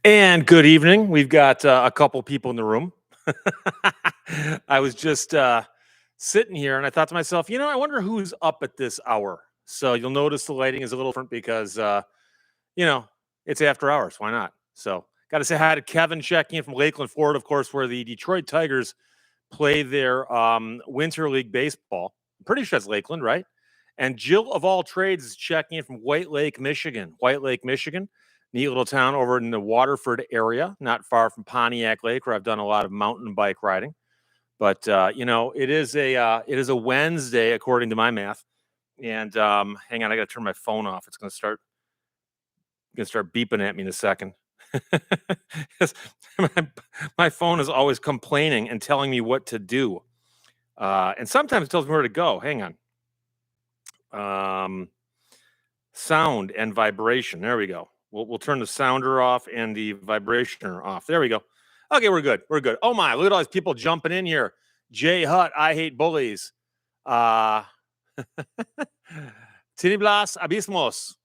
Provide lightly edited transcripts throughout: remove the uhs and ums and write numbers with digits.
And good evening. We've got a couple people in the room. I was just sitting here and I thought to myself, I wonder who's up at this hour. So you'll notice the lighting is a little different because, you know, it's after hours. Why not? So got to say hi to Kevin checking in from Lakeland, Florida, of course, where the Detroit Tigers play their Winter League baseball. I'm pretty sure it's Lakeland, right? And Jill of all trades is checking in from White Lake, Michigan. White Lake, Michigan, neat little town over in the Waterford area, not far from Pontiac Lake, where I've done a lot of mountain bike riding. But it is a Wednesday according to my math. And hang on, I got to turn my phone off. It's gonna start beeping at me in a second. 'Cause my phone is always complaining and telling me what to do. And sometimes it tells me where to go. Hang on. Sound and vibration. There we go. We'll turn the sounder off and the vibrationer off. There we go. Okay, we're good. We're good. Oh my, look at all these people jumping in here. Jay Hutt, I hate bullies. Uh Tiniblas Abismos.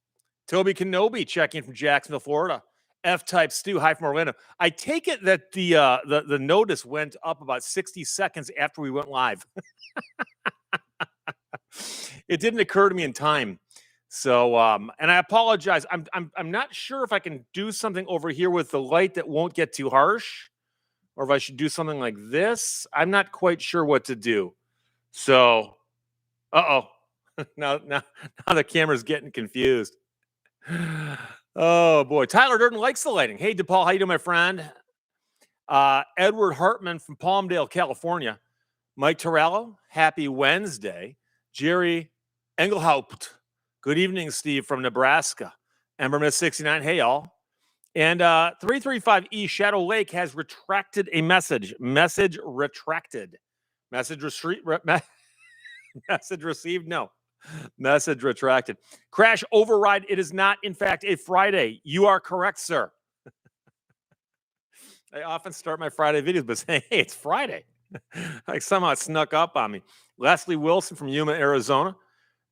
Toby Kenobi checking from Jacksonville, Florida. F-type Stu, hi from Orlando. I take it that the notice went up about 60 seconds after we went live. It didn't occur to me in time. So and I apologize. I'm not sure if I can do something over here with the light that won't get too harsh, or if I should do something like this. I'm not quite sure what to do. So uh-oh. now the camera's getting confused. Oh boy. Tyler Durden likes the lighting. Hey DePaul, how you doing, my friend? Edward Hartman from Palmdale, California. Mike Torello, happy Wednesday. Jerry Engelhaupt, good evening, Steve from Nebraska. Ember Miss 69, hey y'all. And 335E Shadow Lake has retracted a message. Message retracted. Message received? No. Message retracted. Crash override. It is not, in fact, a Friday. You are correct, sir. I often start my Friday videos by saying, hey, it's Friday. Like somehow it snuck up on me. Leslie Wilson from Yuma, Arizona.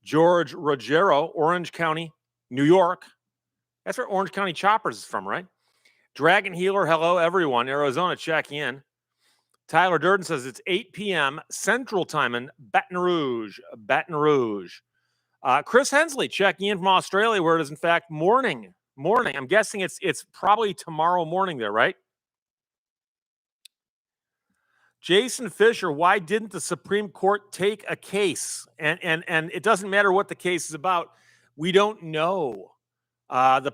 George Rogero, Orange County, New York. That's where Orange County Choppers is from, right? Dragon Healer, hello, everyone. Arizona checking in. Tyler Durden says it's 8 p.m. Central Time in Baton Rouge. Baton Rouge. Chris Hensley checking in from Australia, where it is, in fact, morning. Morning. I'm guessing it's probably tomorrow morning there, right? Jason Fisher, why didn't the Supreme Court take a case? And it doesn't matter what the case is about. We don't know. The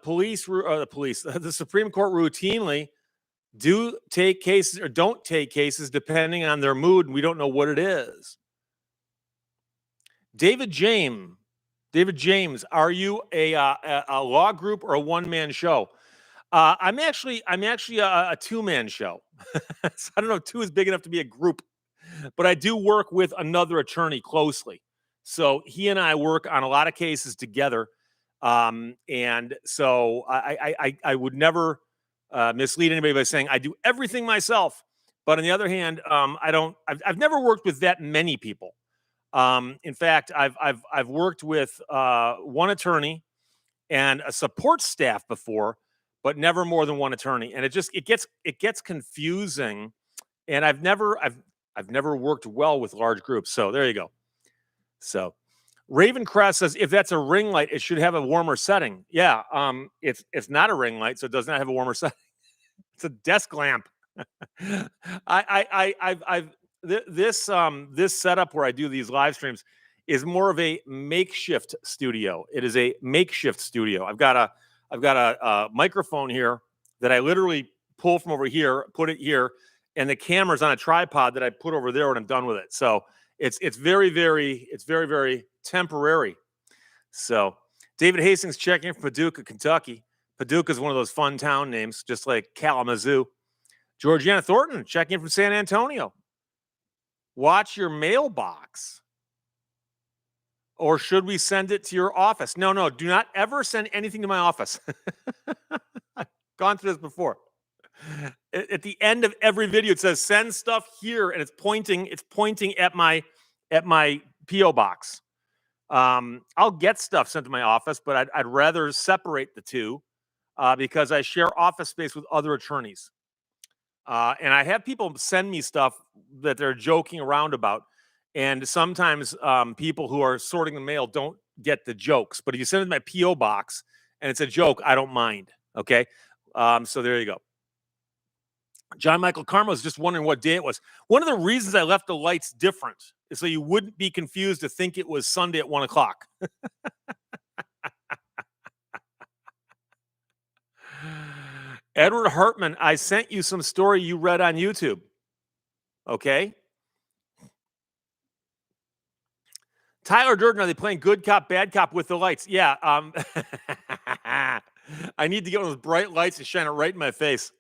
Supreme Court routinely do take cases or don't take cases depending on their mood, and we don't know what it is. David James, are you a law group or a one-man show? I'm actually a two-man show. So I don't know if two is big enough to be a group, but I do work with another attorney closely. So he and I work on a lot of cases together. And so I would never mislead anybody by saying I do everything myself. But on the other hand, I've never worked with that many people. In fact, I've worked with one attorney and a support staff before, but never more than one attorney. And it gets confusing. And I've never worked well with large groups. So there you go. So Raven Crest says if that's a ring light, it should have a warmer setting. Yeah, it's not a ring light, so it does not have a warmer setting. It's a desk lamp. This setup where I do these live streams is more of a makeshift studio. It is a makeshift studio. I've got a microphone here that I literally pull from over here, put it here, and the camera's on a tripod that I put over there when I'm done with it. So it's very, very temporary. So David Hastings checking in from Paducah, Kentucky. Paducah is one of those fun town names, just like Kalamazoo. Georgiana Thornton checking in from San Antonio. Watch your mailbox. Or should we send it to your office? No, do not ever send anything to my office. I've gone through this before. At the end of every video, it says send stuff here, and it's pointing at my P.O. box. I'll get stuff sent to my office, but I'd rather separate the two. because I share office space with other attorneys. And I have people send me stuff that they're joking around about. And sometimes people who are sorting the mail don't get the jokes. But if you send it to my P.O. box and it's a joke, I don't mind. Okay. So there you go. John Michael Karma was just wondering what day it was. One of the reasons I left the lights different is so you wouldn't be confused to think it was Sunday at 1 o'clock. Edward Hartman, I sent you some story you read on YouTube. Okay. Tyler Durden, are they playing good cop, bad cop with the lights? Yeah. I need to get one of those bright lights and shine it right in my face.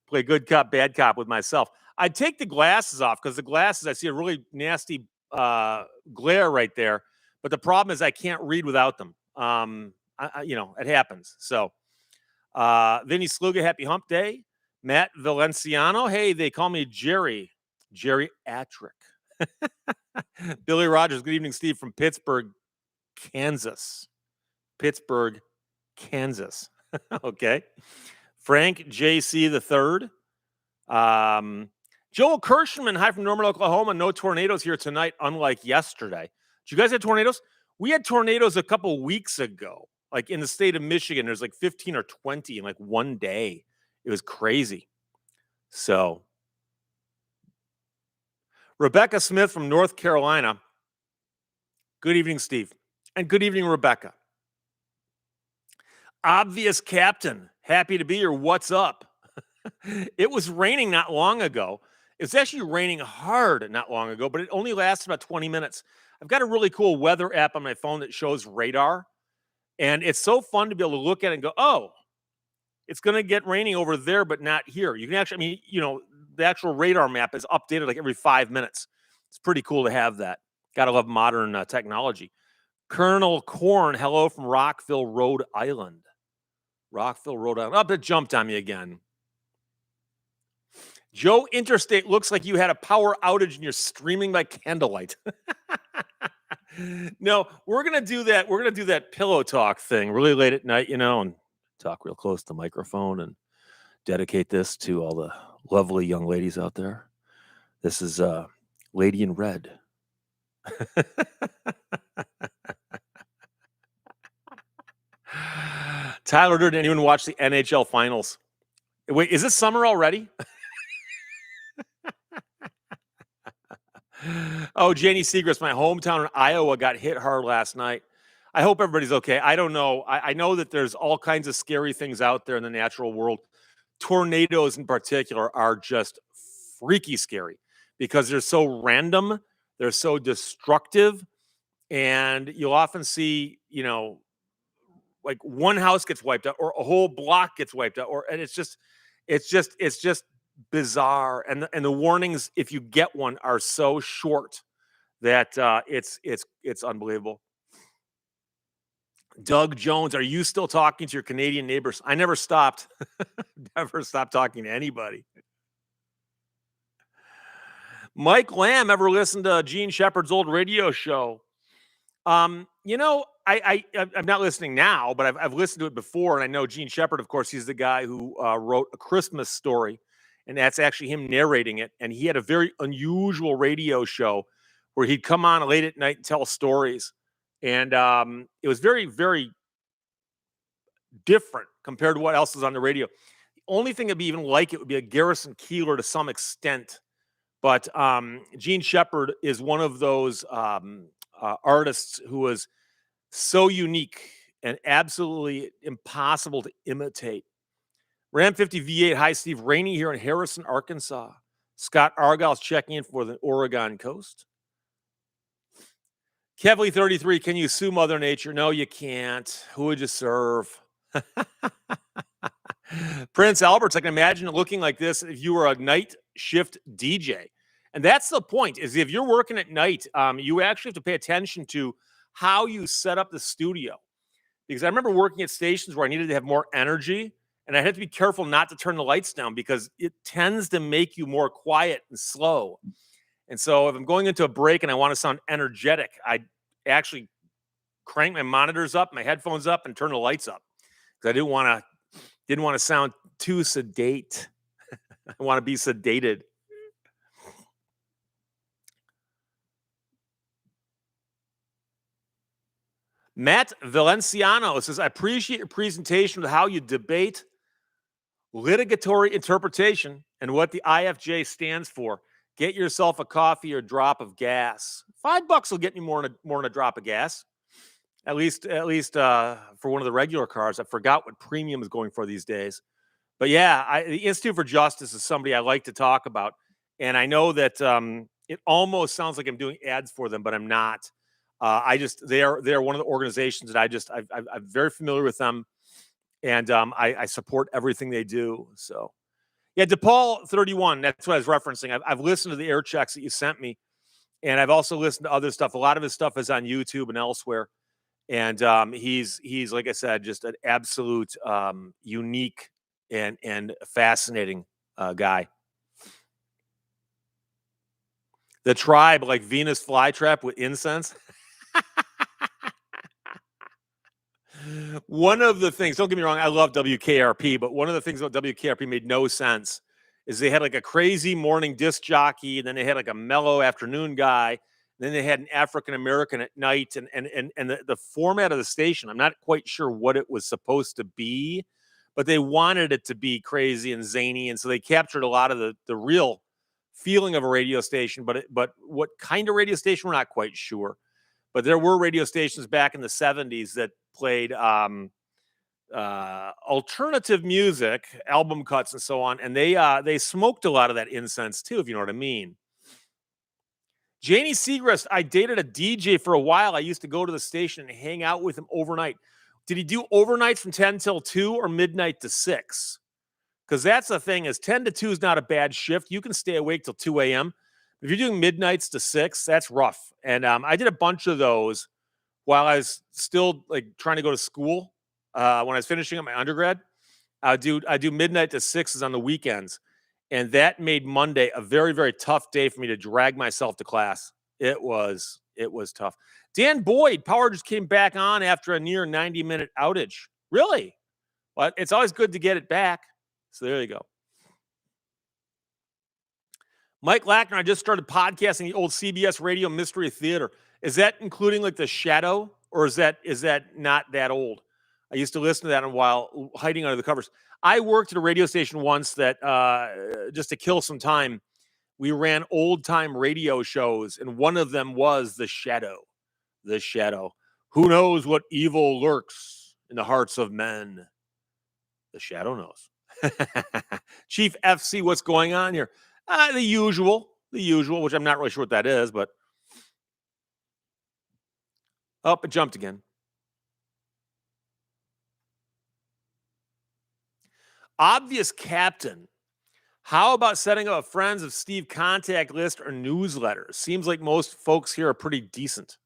Play good cop, bad cop with myself. I'd take the glasses off because the glasses, I see a really nasty glare right there. But the problem is I can't read without them. It happens. So, Vinny Sluga, happy hump day. Matt Valenciano, hey, they call me Jerry Attrick. Billy Rogers, good evening, Steve, from Pittsburgh, Kansas. Okay. Frank J.C. the third. Joel Kirschman, hi from Norman, Oklahoma. No tornadoes here tonight, unlike yesterday. Did you guys have tornadoes? We had tornadoes a couple weeks ago, like in the state of Michigan. There's like 15 or 20 in like one day. It was crazy. So, Rebecca Smith from North Carolina. Good evening, Steve. And good evening, Rebecca. Obvious Captain, happy to be here. What's up? It was raining not long ago. It was actually raining hard not long ago, but it only lasted about 20 minutes. I've got a really cool weather app on my phone that shows radar. And it's so fun to be able to look at it and go, oh, it's going to get raining over there, but not here. You can actually, the actual radar map is updated like every 5 minutes. It's pretty cool to have that. Got to love modern technology. Colonel Corn, hello from Rockville, Rhode Island. Oh, it jumped on me again. Joe Interstate, looks like you had a power outage and you're streaming by candlelight. No, we're going to do that. We're going to do that pillow talk thing really late at night, and talk real close to the microphone and dedicate this to all the lovely young ladies out there. This is Lady in Red. Tyler, did anyone watch the NHL finals? Wait, is this summer already? Oh, Janie Segrist, my hometown in Iowa got hit hard last night. I hope everybody's okay. I don't know. I know that there's all kinds of scary things out there in the natural world. Tornadoes in particular are just freaky scary because they're so random. They're so destructive. And you'll often see, like one house gets wiped out or a whole block gets wiped out, and it's just bizarre. And the warnings, if you get one, are so short that it's unbelievable. Doug Jones, are you still talking to your Canadian neighbors? I never stopped. Never stopped talking to anybody. Mike Lamb, ever listened to Gene Shepard's old radio show? I'm not listening now, but I've listened to it before, and I know Gene Shepard, of course, he's the guy who wrote A Christmas Story, and that's actually him narrating it. And he had a very unusual radio show where he'd come on late at night and tell stories. And it was very, very different compared to what else is on the radio. The only thing that'd be even like it would be a Garrison Keillor to some extent. But Gene Shepard is one of those artists who was so unique and absolutely impossible to imitate. Ram 50 V8, hi Steve, rainy here in Harrison, Arkansas. Scott Argyle's checking in for the Oregon coast. Kevly 33, can you sue Mother Nature? No, you can't. Who would you serve? Prince Albert's, I can imagine it looking like this if you were a night shift DJ. And that's the point, is if you're working at night, you actually have to pay attention to how you set up the studio. Because I remember working at stations where I needed to have more energy, and I had to be careful not to turn the lights down because it tends to make you more quiet and slow. And so if I'm going into a break and I want to sound energetic, I actually crank my monitors up, my headphones up, and turn the lights up. because I didn't want to sound too sedate. I want to be sedated. Matt Valenciano says, I appreciate your presentation of how you debate litigatory interpretation and what the IFJ stands for. Get yourself a coffee or drop of gas. $5 will get you more than a drop of gas. At least for one of the regular cars. I forgot what premium is going for these days. But yeah, the Institute for Justice is somebody I like to talk about. And I know that it almost sounds like I'm doing ads for them, but I'm not. They're one of the organizations that I'm very familiar with them, and I support everything they do. So yeah, DePaul 31. That's what I was referencing. I've listened to the air checks that you sent me, and I've also listened to other stuff. A lot of his stuff is on YouTube and elsewhere. And he's like I said, just an absolute unique and fascinating guy. The tribe, like Venus flytrap with incense. One of the things, don't get me wrong, I love WKRP, but one of the things about WKRP made no sense is they had like a crazy morning disc jockey, and then they had like a mellow afternoon guy, and then they had an African American at night, and the format of the station, I'm not quite sure what it was supposed to be, but they wanted it to be crazy and zany, and so they captured a lot of the real feeling of a radio station, but what kind of radio station, we're not quite sure. But there were radio stations back in the 70s that played alternative music, album cuts, and so on. And they smoked a lot of that incense too, if you know what I mean. Janie Segrist, I dated a DJ for a while. I used to go to the station and hang out with him overnight. Did he do overnights from 10 till 2 or midnight to 6? Because that's the thing, is 10 to 2 is not a bad shift. You can stay awake till 2 a.m. If you're doing midnights to 6, that's rough. And I did a bunch of those while I was still like trying to go to school. When I was finishing up my undergrad, I do midnight to 6s on the weekends, and that made Monday a very, very tough day for me to drag myself to class. It was tough. Dan Boyd, power just came back on after a near 90-minute outage. Really? Well, it's always good to get it back. So there you go. Mike Lackner, I just started podcasting the old CBS Radio Mystery Theater. Is that including like The Shadow, or is that not that old? I used to listen to that while hiding under the covers. I worked at a radio station once that just to kill some time, we ran old time radio shows, and one of them was The Shadow. The Shadow. Who knows what evil lurks in the hearts of men? The Shadow knows. Chief FC, what's going on here? The usual, which I'm not really sure what that is, but it jumped again. Obvious Captain, how about setting up a Friends of Steve contact list or newsletter? Seems like most folks here are pretty decent.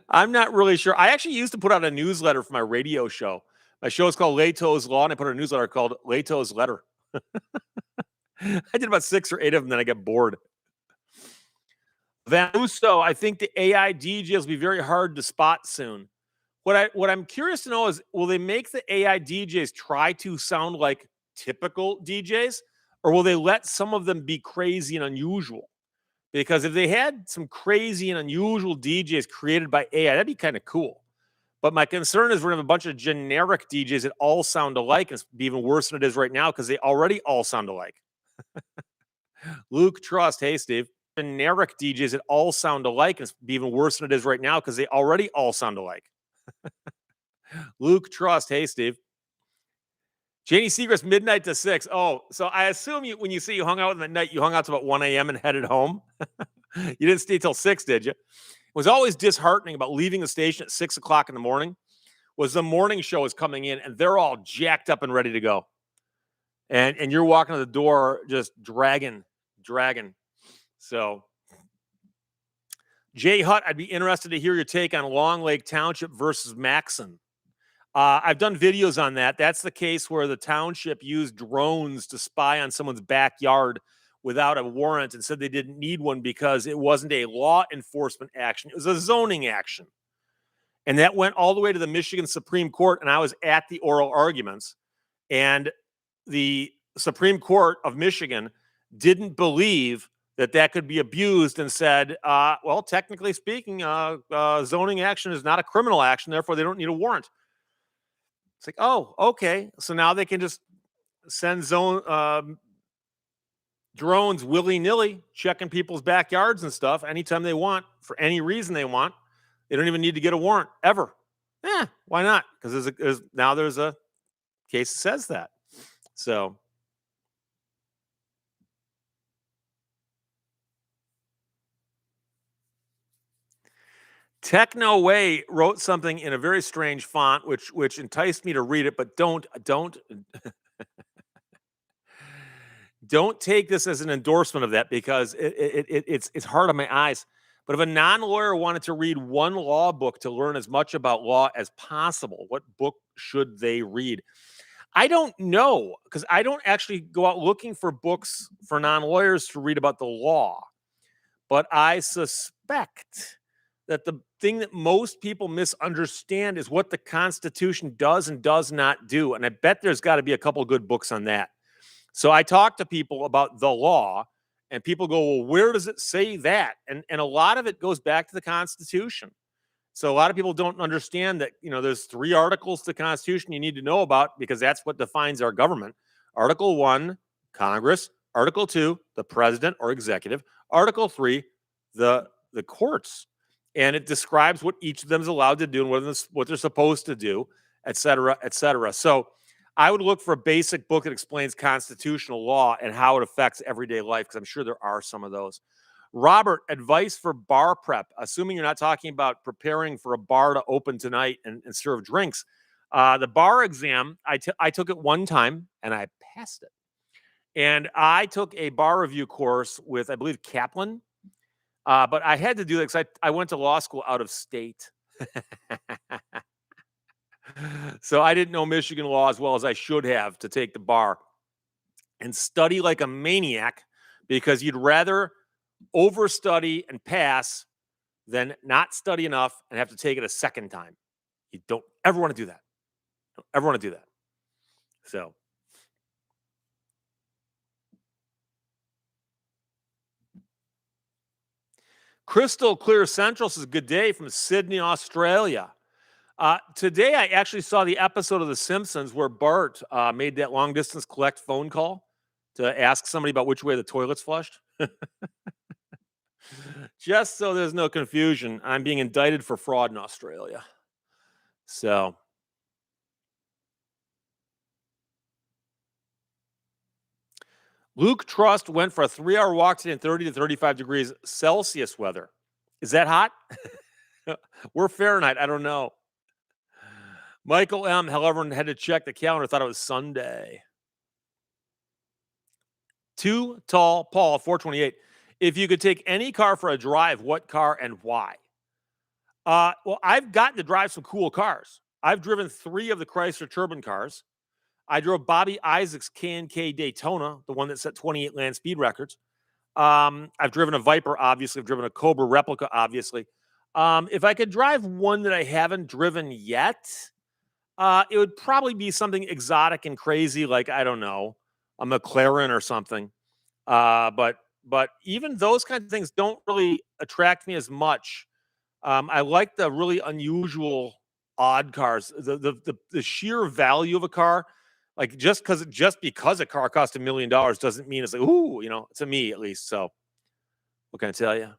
I'm not really sure. I actually used to put out a newsletter for my radio show. My show is called Lehto's Law, and I put out a newsletter called Lehto's Letter. I did about 6 or 8 of them, then I got bored. Van Uso, I think the AI DJs will be very hard to spot soon. What I'm curious to know is, will they make the AI DJs try to sound like typical DJs, or will they let some of them be crazy and unusual? Because if they had some crazy and unusual DJs created by AI, that'd be kind of cool. But my concern is we're going to have a bunch of generic DJs that all sound alike, and it's be even worse than it is right now because they already all sound alike. Luke Trust, hey, Steve. Generic DJs that all sound alike, and it's be even worse than it is right now because they already all sound alike. Luke Trust, hey, Steve. Janie Segrist, midnight to 6. Oh, so I assume when you say you hung out with them at night, you hung out to about 1 a.m. and headed home. You didn't stay till 6, did you? It was always disheartening about leaving the station at 6 o'clock in the morning was the morning show is coming in, and they're all jacked up and ready to go. And you're walking to the door just dragging. So, Jay Hutt, I'd be interested to hear your take on Long Lake Township versus Maxon. I've done videos on that. That's the case where the township used drones to spy on someone's backyard without a warrant and said they didn't need one because it wasn't a law enforcement action. It was a zoning action. And that went all the way to the Michigan Supreme Court. And I was at the oral arguments. And the Supreme Court of Michigan didn't believe that that could be abused and said, well, technically speaking, zoning action is not a criminal action. Therefore, they don't need a warrant. It's like, oh, okay. So now they can just send drones willy-nilly checking people's backyards and stuff anytime they want for any reason they want. They don't even need to get a warrant ever. Yeah, why not? Because now there's a case that says that. So Techno Way wrote something in a very strange font, which enticed me to read it, but don't take this as an endorsement of that because it's hard on my eyes. But if a non-lawyer wanted to read one law book to learn as much about law as possible, what book should they read? I don't know because I don't actually go out looking for books for non-lawyers to read about the law. But I suspect that the thing that most people misunderstand is what the Constitution does and does not do. And I bet there's got to be a couple good books on that. So I talk to people about the law, and people go, well, where does it say that? And a lot of it goes back to the Constitution. So a lot of people don't understand that, there's 3 articles to the Constitution you need to know about because that's what defines our government. Article 1, Congress. Article 2, the president or executive. Article 3, the courts. And it describes what each of them is allowed to do and what they're supposed to do, et cetera, et cetera. So I would look for a basic book that explains constitutional law and how it affects everyday life, because I'm sure there are some of those. Robert, advice for bar prep, assuming you're not talking about preparing for a bar to open tonight and serve drinks. The bar exam, I took it one time and I passed it. And I took a bar review course with, I believe, Kaplan. But I had to do that because I went to law school out of state. So I didn't know Michigan law as well as I should have to take the bar and study like a maniac, because you'd rather overstudy and pass than not study enough and have to take it a second time. You don't ever want to do that. Don't ever want to do that. So Crystal Clear Central says, good day from Sydney, Australia. Today, I actually saw the episode of The Simpsons where Bart made that long distance collect phone call to ask somebody about which way the toilet's flushed. Just so there's no confusion, I'm being indicted for fraud in Australia. So Luke Trust went for a 3-hour walk today in 30 to 35 degrees Celsius weather. Is that hot? We're Fahrenheit. I don't know. Michael M., however, had to check the calendar, thought it was Sunday. Too Tall Paul, 428. If you could take any car for a drive, what car and why? Well, I've gotten to drive some cool cars. I've driven 3 of the Chrysler Turbine cars. I drove Bobby Isaac's K&K Daytona, the one that set 28 land speed records. I've driven a Viper, obviously. I've driven a Cobra replica, obviously. If I could drive one that I haven't driven yet, it would probably be something exotic and crazy, like, I don't know, a McLaren or something. But even those kinds of things don't really attract me as much. I like the really unusual, odd cars. The sheer value of a car, like just because a car costs $1 million doesn't mean it's like, ooh, to me at least. So what can I tell you?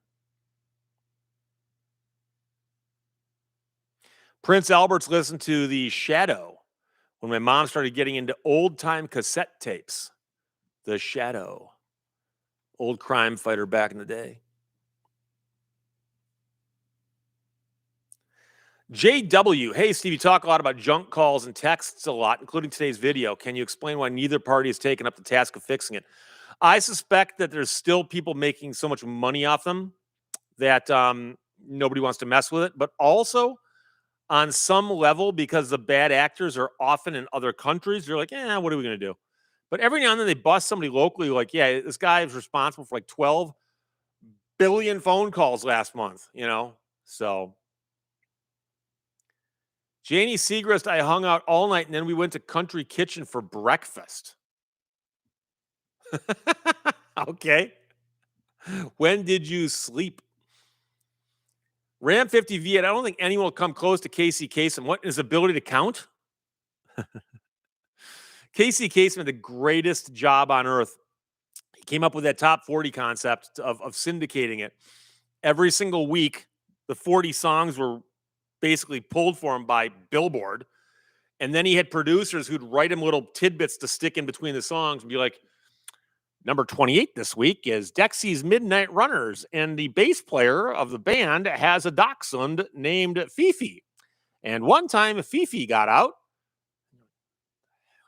Prince Albert's listened to The Shadow when my mom started getting into old time cassette tapes. The Shadow, old crime fighter back in the day. JW, hey Steve, you talk a lot about junk calls and texts a lot, including today's video. Can you explain why neither party has taken up the task of fixing it? I suspect that there's still people making so much money off them that nobody wants to mess with it. But also, on some level, because the bad actors are often in other countries, they're like, what are we going to do? But every now and then they bust somebody locally, like, yeah, this guy is responsible for like 12 billion phone calls last month, So Janie Segrist, I hung out all night and then we went to Country Kitchen for breakfast. Okay. When did you sleep? Ram 50 V8. I don't think anyone will come close to Casey Kasem. What, his ability to count? Casey Kasem had the greatest job on earth. He came up with that top 40 concept of syndicating it. Every single week, the 40 songs were basically pulled for him by Billboard. And then he had producers who'd write him little tidbits to stick in between the songs and be like, number 28 this week is Dexy's Midnight Runners, and the bass player of the band has a dachshund named Fifi. And one time Fifi got out.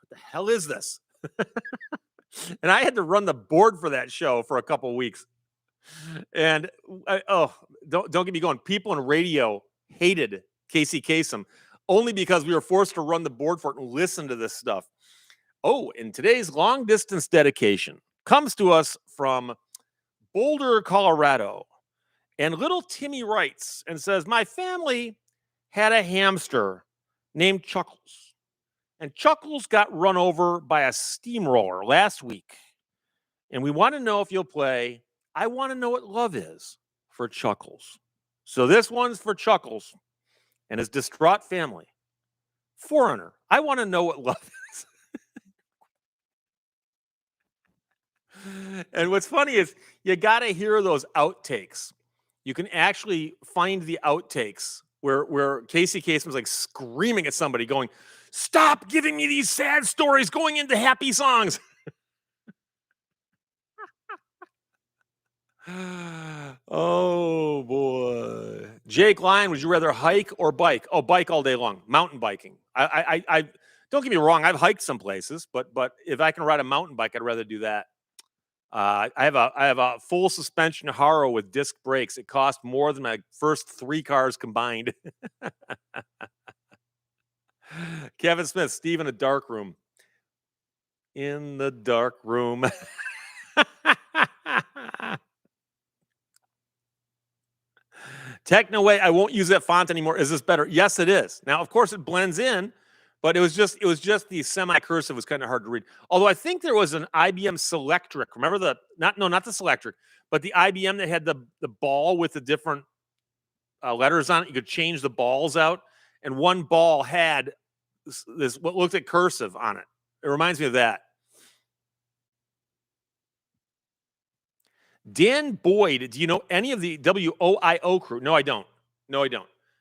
What the hell is this? And I had to run the board for that show for a couple weeks. And don't get me going. People in radio hated Casey Kasem only because we were forced to run the board for it and listen to this stuff. Oh, and today's long distance dedication comes to us from Boulder, Colorado. And little Timmy writes and says, my family had a hamster named Chuckles. And Chuckles got run over by a steamroller last week. And we want to know if you'll play I Want to Know What Love Is for Chuckles. So this one's for Chuckles and his distraught family. Foreigner, I want to know what love is. And what's funny is you got to hear those outtakes. You can actually find the outtakes where Casey Kasem was like screaming at somebody going, stop giving me these sad stories going into happy songs. Oh, boy. Jake Lyon, would you rather hike or bike? Oh, bike all day long. Mountain biking. I don't get me wrong. I've hiked some places, but if I can ride a mountain bike, I'd rather do that. I have a full suspension Haro with disc brakes. It cost more than my first 3 cars combined. Kevin Smith, Steve in a dark room. In the dark room. Techno way, I won't use that font anymore. Is this better? Yes, it is. Now, of course, it blends in, but it was just the semi-cursive was kind of hard to read. Although I think there was an IBM Selectric. Remember not the Selectric, but the IBM that had the ball with the different letters on it. You could change the balls out, and one ball had this what looked like cursive on it. It reminds me of that. Dan Boyd, do you know any of the WOIO crew? No, I don't.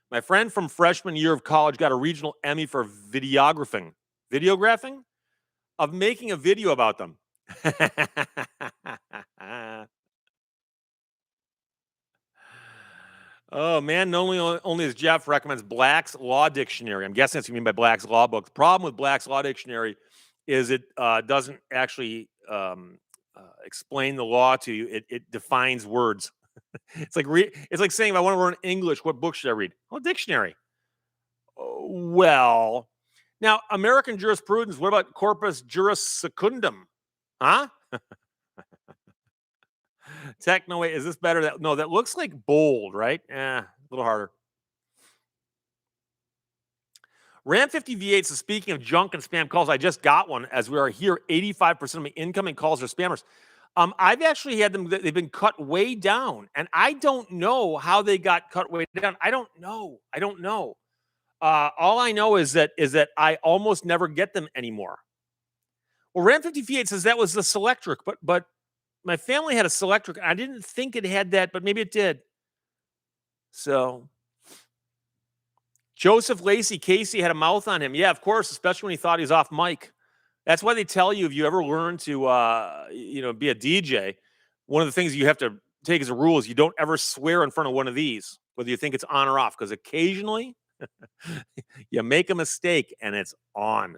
My friend from freshman year of college got a regional Emmy for videographing of making a video about them. Oh, man, only as Jeff recommends Black's Law Dictionary. I'm guessing that's what you mean by Black's Law book. The problem with Black's Law Dictionary is it doesn't actually explain the law to you. It defines words. It's like saying, if I want to learn English, what book should I read? Well, dictionary. Oh, well, now American jurisprudence. What about corpus juris secundum? Huh? Techno, is this better? No, that looks like bold, right? A little harder. Ram 50 V8. So speaking of junk and spam calls, I just got one as we are here. 85% of my incoming calls are spammers. I've actually had them, they've been cut way down, and I don't know how they got cut way down. I don't know. All I know is that I almost never get them anymore. Well, Ram 50 V8 says that was the Selectric, but my family had a Selectric. I didn't think it had that, but maybe it did. So Joseph Lacey, Casey had a mouth on him. Yeah, of course, especially when he thought he was off mic. That's why they tell you if you ever learn to be a DJ, one of the things you have to take as a rule is you don't ever swear in front of one of these, whether you think it's on or off, because occasionally you make a mistake and it's on.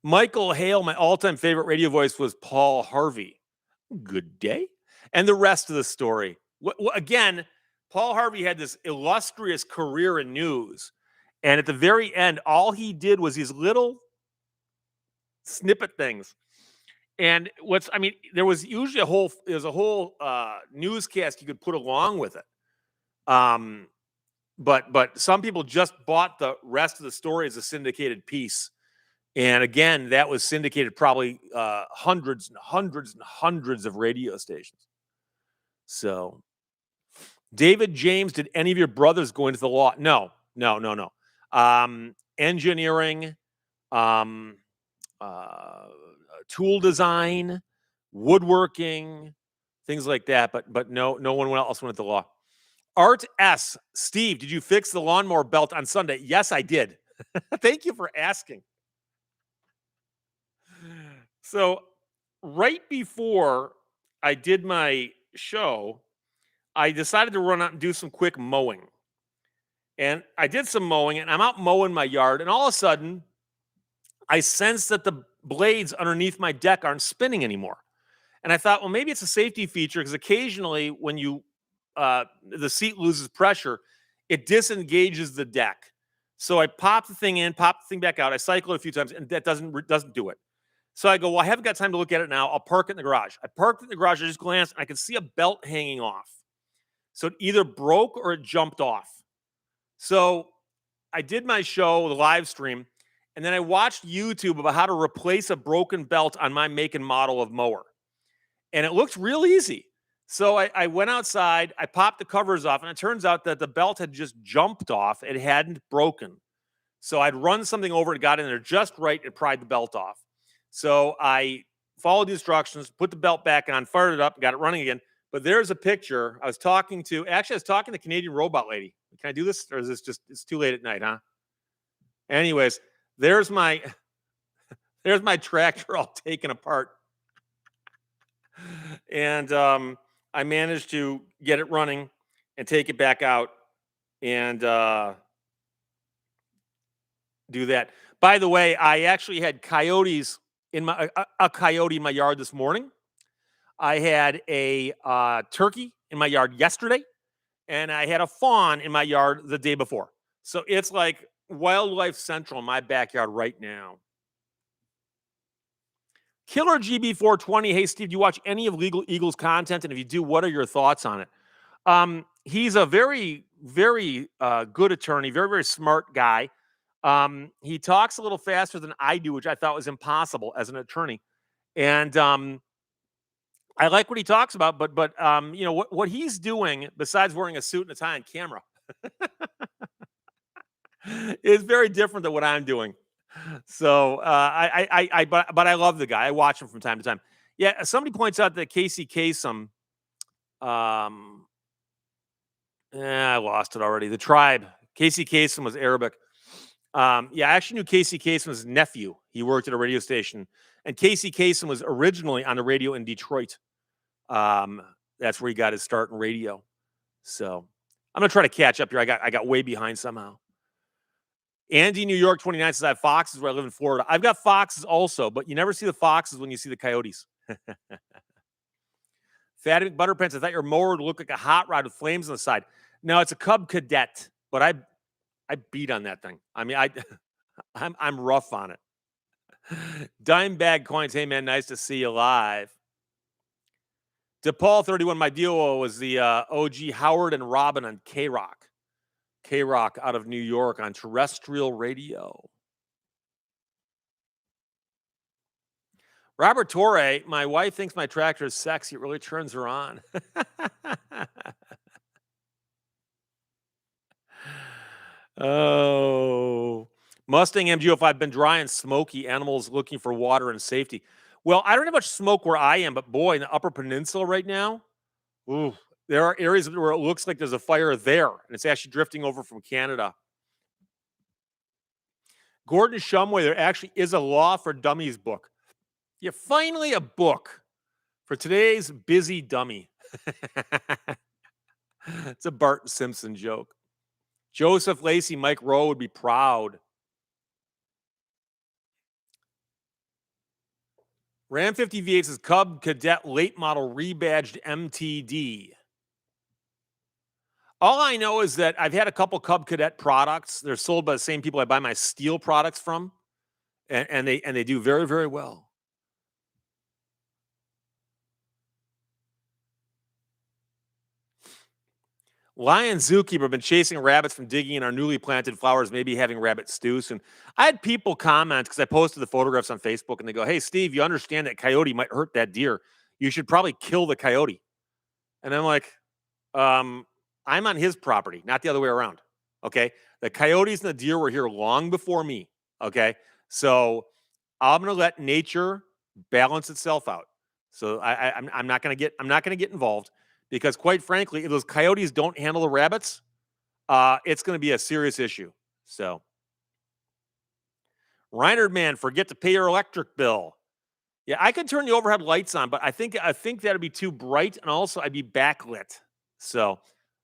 Michael Hale, my all-time favorite radio voice was Paul Harvey. Good day. And the rest of the story. Again, Paul Harvey had this illustrious career in news. And at the very end, all he did was these little snippet things. And there was usually a whole newscast you could put along with it. but some people just bought the rest of the story as a syndicated piece. And again, that was syndicated probably hundreds and hundreds and hundreds of radio stations. So, David James, did any of your brothers go into the law? No, no, no, no. Engineering, um, uh, tool design, woodworking, things like that. But no one else went into the law. Art S. Steve, did you fix the lawnmower belt on Sunday? Yes, I did. Thank you for asking. So, right before I did my show, I decided to run out and do some quick mowing. And I did some mowing and I'm out mowing my yard. And all of a sudden, I sensed that the blades underneath my deck aren't spinning anymore. And I thought, well, maybe it's a safety feature because occasionally when the seat loses pressure, it disengages the deck. So I pop the thing in, pop the thing back out. I cycle it a few times, and that doesn't do it. So I go, well, I haven't got time to look at it now. I'll park it in the garage. I parked it in the garage. I just glanced, and I could see a belt hanging off. So it either broke or it jumped off. So I did my show, the live stream, and then I watched YouTube about how to replace a broken belt on my make and model of mower. And it looked real easy. So I went outside, I popped the covers off, and it turns out that the belt had just jumped off. It hadn't broken. So I'd run something over, it got in there just right, it pried the belt off. So I followed the instructions, put the belt back on, fired it up, got it running again. But there's a picture. I was talking to the Canadian robot lady. Can I do this? Or is this just, it's too late at night, huh? Anyways, there's my tractor all taken apart. And I managed to get it running and take it back out and do that. By the way, I actually had coyotes in a coyote in my yard this morning. I had a turkey in my yard yesterday, and I had a fawn in my yard the day before. So it's like wildlife central in my backyard right now. Killer GB420. Hey, Steve, do you watch any of Legal Eagles content? And if you do, what are your thoughts on it? He's a very, very good attorney, very, very smart guy. He talks a little faster than I do, which I thought was impossible as an attorney. And I like what he talks about, but you know what he's doing besides wearing a suit and a tie on camera is very different than what I'm doing. So but I love the guy. I watch him from time to time. Yeah, somebody points out that Casey Kasem, I lost it already. The tribe. Casey Kasem was Arabic. Yeah, I actually knew Casey Kasem's nephew. He worked at a radio station, and Casey Kasem was originally on the radio in Detroit. That's where he got his start in radio. So I'm gonna try to catch up here. I got way behind somehow. Andy, New York 29 says I have foxes where I live in Florida. I've got foxes also, but you never see the foxes when you see the coyotes. Fatty McButterpants, I thought your mower would look like a hot rod with flames on the side. No, it's a Cub Cadet, but I beat on that thing. I mean, I'm rough on it. Dimebag Coins, hey man, nice to see you live. DePaul 31, my deal was the OG Howard and Robin on K-Rock. K-Rock out of New York on terrestrial radio. Robert Torre, my wife thinks my tractor is sexy. It really turns her on. Oh. Mustang MG05 been dry and smoky. Animals looking for water and safety. Well, I don't have much smoke where I am, but boy, in the Upper Peninsula right now, ooh, there are areas where it looks like there's a fire there, and it's actually drifting over from Canada. Gordon Shumway, there actually is a Law for Dummies book. Yeah, finally a book for today's busy dummy. It's a Bart Simpson joke. Joseph Lacey, Mike Rowe would be proud. Ram 50 V8 says Cub Cadet late model rebadged MTD. All I know is that I've had a couple Cub Cadet products. They're sold by the same people I buy my steel products from, and they do very, very well. Lion zookeeper been chasing rabbits from digging in our newly planted flowers, maybe having rabbit stew soon. I had people comment because I posted the photographs on Facebook and they go, "Hey, Steve, you understand that coyote might hurt that deer. You should probably kill the coyote." And I'm like, um, I'm on his property, not the other way around. Okay. The coyotes and the deer were here long before me. Okay. So I'm gonna let nature balance itself out. So I'm not gonna get involved because quite frankly, if those coyotes don't handle the rabbits, it's gonna be a serious issue. So Reinhard man, forget to pay your electric bill. Yeah, I could turn the overhead lights on, but I think that'd be too bright, and also I'd be backlit. So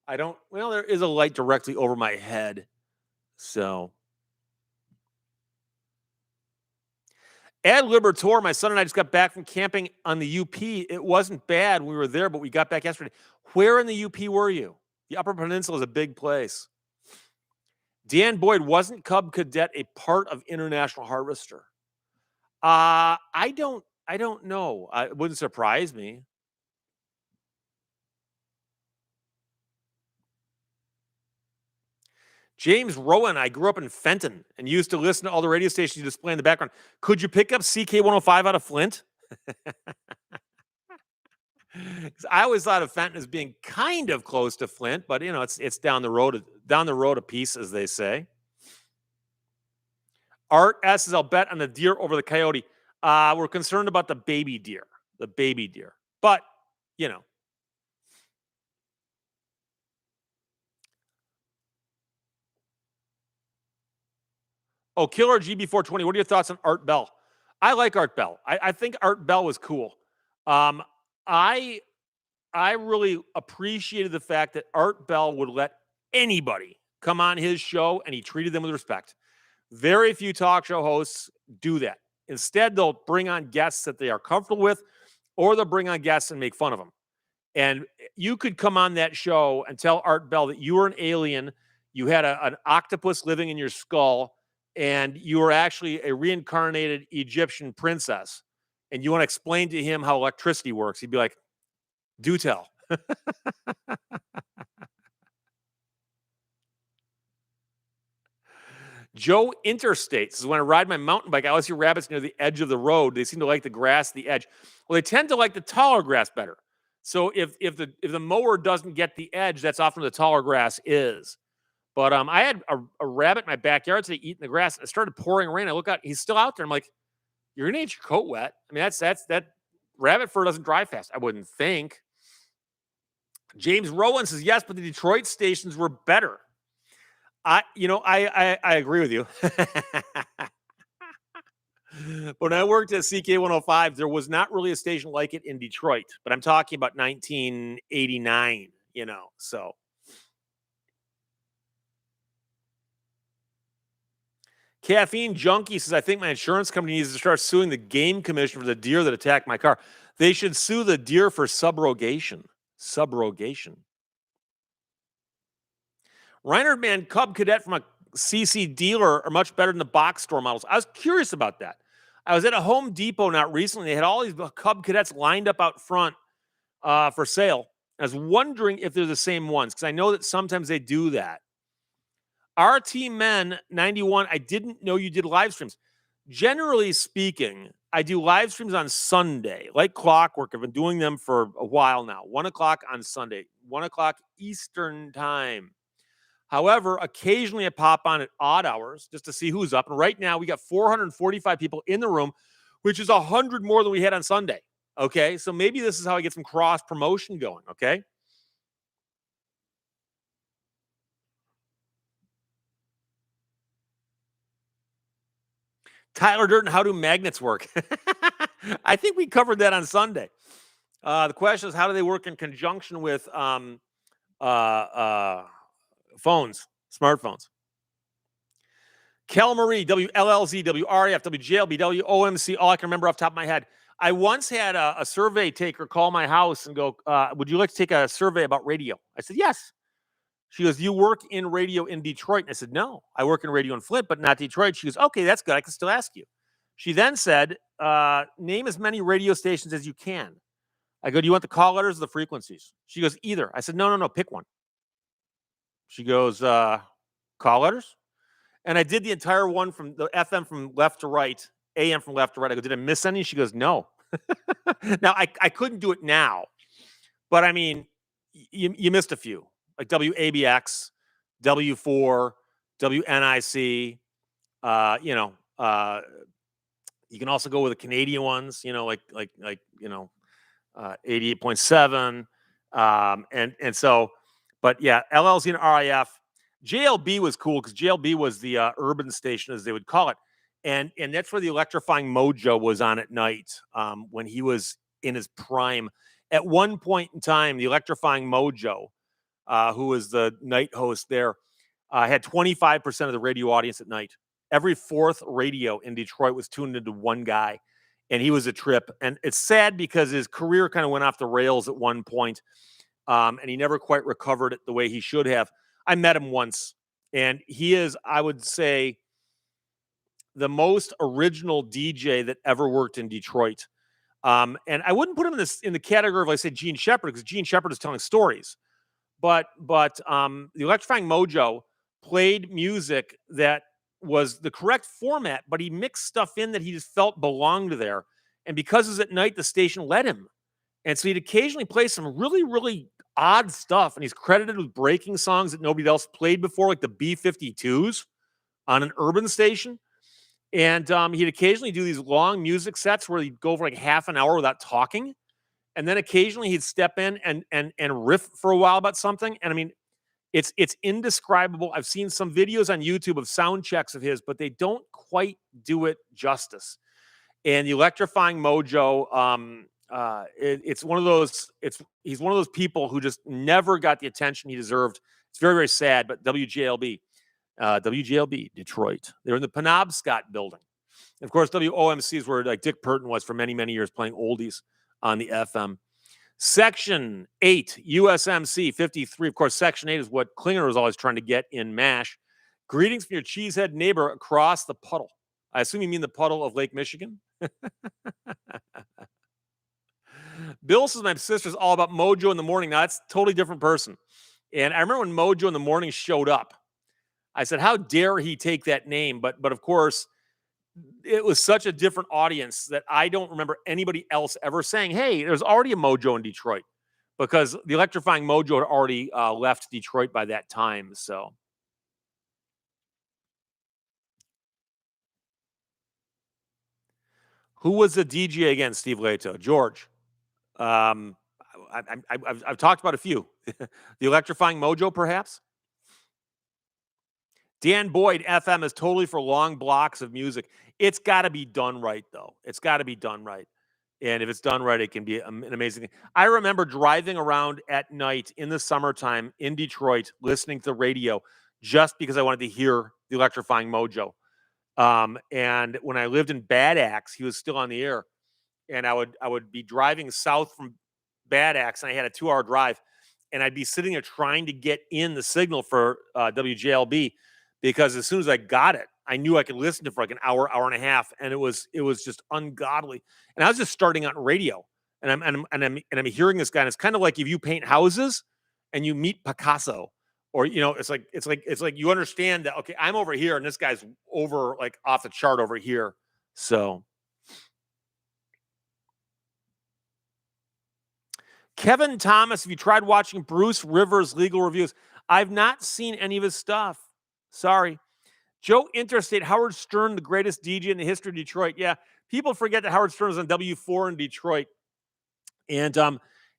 I don't. Well, there is a light directly over my head. So Ad Libertor, my son and I just got back from camping on the UP. It wasn't bad when we were there, but we got back yesterday. Where in the UP were you? The Upper Peninsula is a big place. Dan Boyd, wasn't Cub Cadet a part of International Harvester? I don't know. It wouldn't surprise me. James Rowan, I grew up in Fenton and used to listen to all the radio stations you display in the background. Could you pick up CK 105 out of Flint? 'Cause I always thought of Fenton as being kind of close to Flint, but you know, it's down the road a piece, as they say. Art S says, I'll bet on the deer over the coyote. We're concerned about the baby deer. The baby deer. But, you know. Oh, Killer GB420. What are your thoughts on Art Bell? I like Art Bell. I think Art Bell was cool. Um, I I really appreciated the fact that Art Bell would let anybody come on his show and he treated them with respect. Very few talk show hosts do that. Instead, they'll bring on guests that they are comfortable with, or they'll bring on guests and make fun of them. And you could come on that show and tell Art Bell that you were an alien, you had an octopus living in your skull, and you were actually a reincarnated Egyptian princess. And you want to explain to him how electricity works. He'd be like, do tell. Joe Interstate says, when I ride my mountain bike, I always see rabbits near the edge of the road. They seem to like the grass, the edge. Well, they tend to like the taller grass better. So if the mower doesn't get the edge, that's often the taller grass is. But I had a rabbit in my backyard today eating the grass. It started pouring rain. I look out, he's still out there. I'm like, you're gonna get your coat wet. I mean, that's that rabbit fur doesn't dry fast. I wouldn't think. James Rowan says yes, but the Detroit stations were better. I agree with you. When I worked at CK 105, there was not really a station like it in Detroit, but I'm talking about 1989, so. Caffeine Junkie says, I think my insurance company needs to start suing the game commission for the deer that attacked my car. They should sue the deer for subrogation. Subrogation. Reinhard man, Cub Cadet from a CC dealer are much better than the box store models. I was curious about that. I was at a Home Depot not recently. They had all these Cub Cadets lined up out front for sale. I was wondering if they're the same ones because I know that sometimes they do that. RT Men 91, I didn't know you did live streams. Generally speaking, I do live streams on Sunday, like clockwork. I've been doing them for a while now. 1 o'clock on Sunday, 1 o'clock Eastern time. However, occasionally I pop on at odd hours just to see who's up. And right now we got 445 people in the room, which is 100 more than we had on Sunday. Okay. So maybe this is how I get some cross promotion going. Okay. Tyler Durden, how do magnets work? I think we covered that on Sunday. The question is, how do they work in conjunction with phones, smartphones? Kel Marie, WLLZ, WRAF, WJLB, WOMC, all I can remember off the top of my head. I once had a survey taker call my house and go, would you like to take a survey about radio? I said, yes. She goes, you work in radio in Detroit? And I said, no, I work in radio in Flint, but not Detroit. She goes, okay, that's good. I can still ask you. She then said, name as many radio stations as you can. I go, do you want the call letters or the frequencies? She goes, either. I said, no, pick one. She goes, call letters? And I did the entire one from the FM from left to right, AM from left to right. I go, did I miss any? She goes, no. Now, I couldn't do it now, but I mean, you missed a few, like WABX, W4, WNIC. You know, you can also go with the Canadian ones. You know, like 88.7, and so, but yeah, LLZ and RIF. JLB was cool because JLB was the urban station, as they would call it, and that's where the Electrifying Mojo was on at night when he was in his prime. At one point in time, the Electrifying Mojo, who was the night host there, had 25% of the radio audience at night. Every fourth radio in Detroit was tuned into one guy, and he was a trip. And it's sad because his career kind of went off the rails at one point, and he never quite recovered it the way he should have. I met him once, and he is, I would say, the most original DJ that ever worked in Detroit. And I wouldn't put him in the category of, like, say, Gene Shepard, because Gene Shepard is telling stories. But the Electrifying Mojo played music that was the correct format, but he mixed stuff in that he just felt belonged there. And because it was at night, the station let him. And so he'd occasionally play some really, really odd stuff. And he's credited with breaking songs that nobody else played before, like the B-52s on an urban station. And he'd occasionally do these long music sets where he'd go for like half an hour without talking. And then occasionally he'd step in and riff for a while about something. And I mean, it's indescribable. I've seen some videos on YouTube of sound checks of his, but they don't quite do it justice. And the Electrifying Mojo, it's one of those. He's one of those people who just never got the attention he deserved. It's very, very sad. But WJLB Detroit, they're in the Penobscot building. And of course, WOMC is where like Dick Burton was for many, many years, playing oldies on the FM. Section 8, USMC 53. Of course, Section 8 is what Klinger was always trying to get in MASH. Greetings from your cheesehead neighbor across the puddle. I assume you mean the puddle of Lake Michigan? Bill says my sister's all about Mojo in the morning. Now, that's a totally different person. And I remember when Mojo in the morning showed up, I said, how dare he take that name? But of course, it was such a different audience that I don't remember anybody else ever saying, hey, there's already a Mojo in Detroit, because the Electrifying Mojo had already left Detroit by that time. So who was the DJ again, Steve Lehto? George. I've talked about a few. The Electrifying Mojo, perhaps? Dan Boyd, FM is totally for long blocks of music. It's got to be done right, though. It's got to be done right. And if it's done right, it can be an amazing thing. I remember driving around at night in the summertime in Detroit, listening to the radio just because I wanted to hear the Electrifying Mojo. And when I lived in Bad Axe, he was still on the air. And I would be driving south from Bad Axe, and I had a 2-hour drive. And I'd be sitting there trying to get in the signal for WJLB, because as soon as I got it, I knew I could listen to it for like an hour, hour and a half, and it was just ungodly. And I was just starting out in radio, and I'm hearing this guy, and it's kind of like if you paint houses and you meet Picasso, or it's like you understand that, okay, I'm over here and this guy's over, like, off the chart over here. So Kevin Thomas, have you tried watching Bruce Rivers' legal reviews? I've not seen any of his stuff. Sorry. Joe Interstate, Howard Stern, the greatest DJ in the history of Detroit. Yeah, people forget that Howard Stern was on W4 in Detroit. And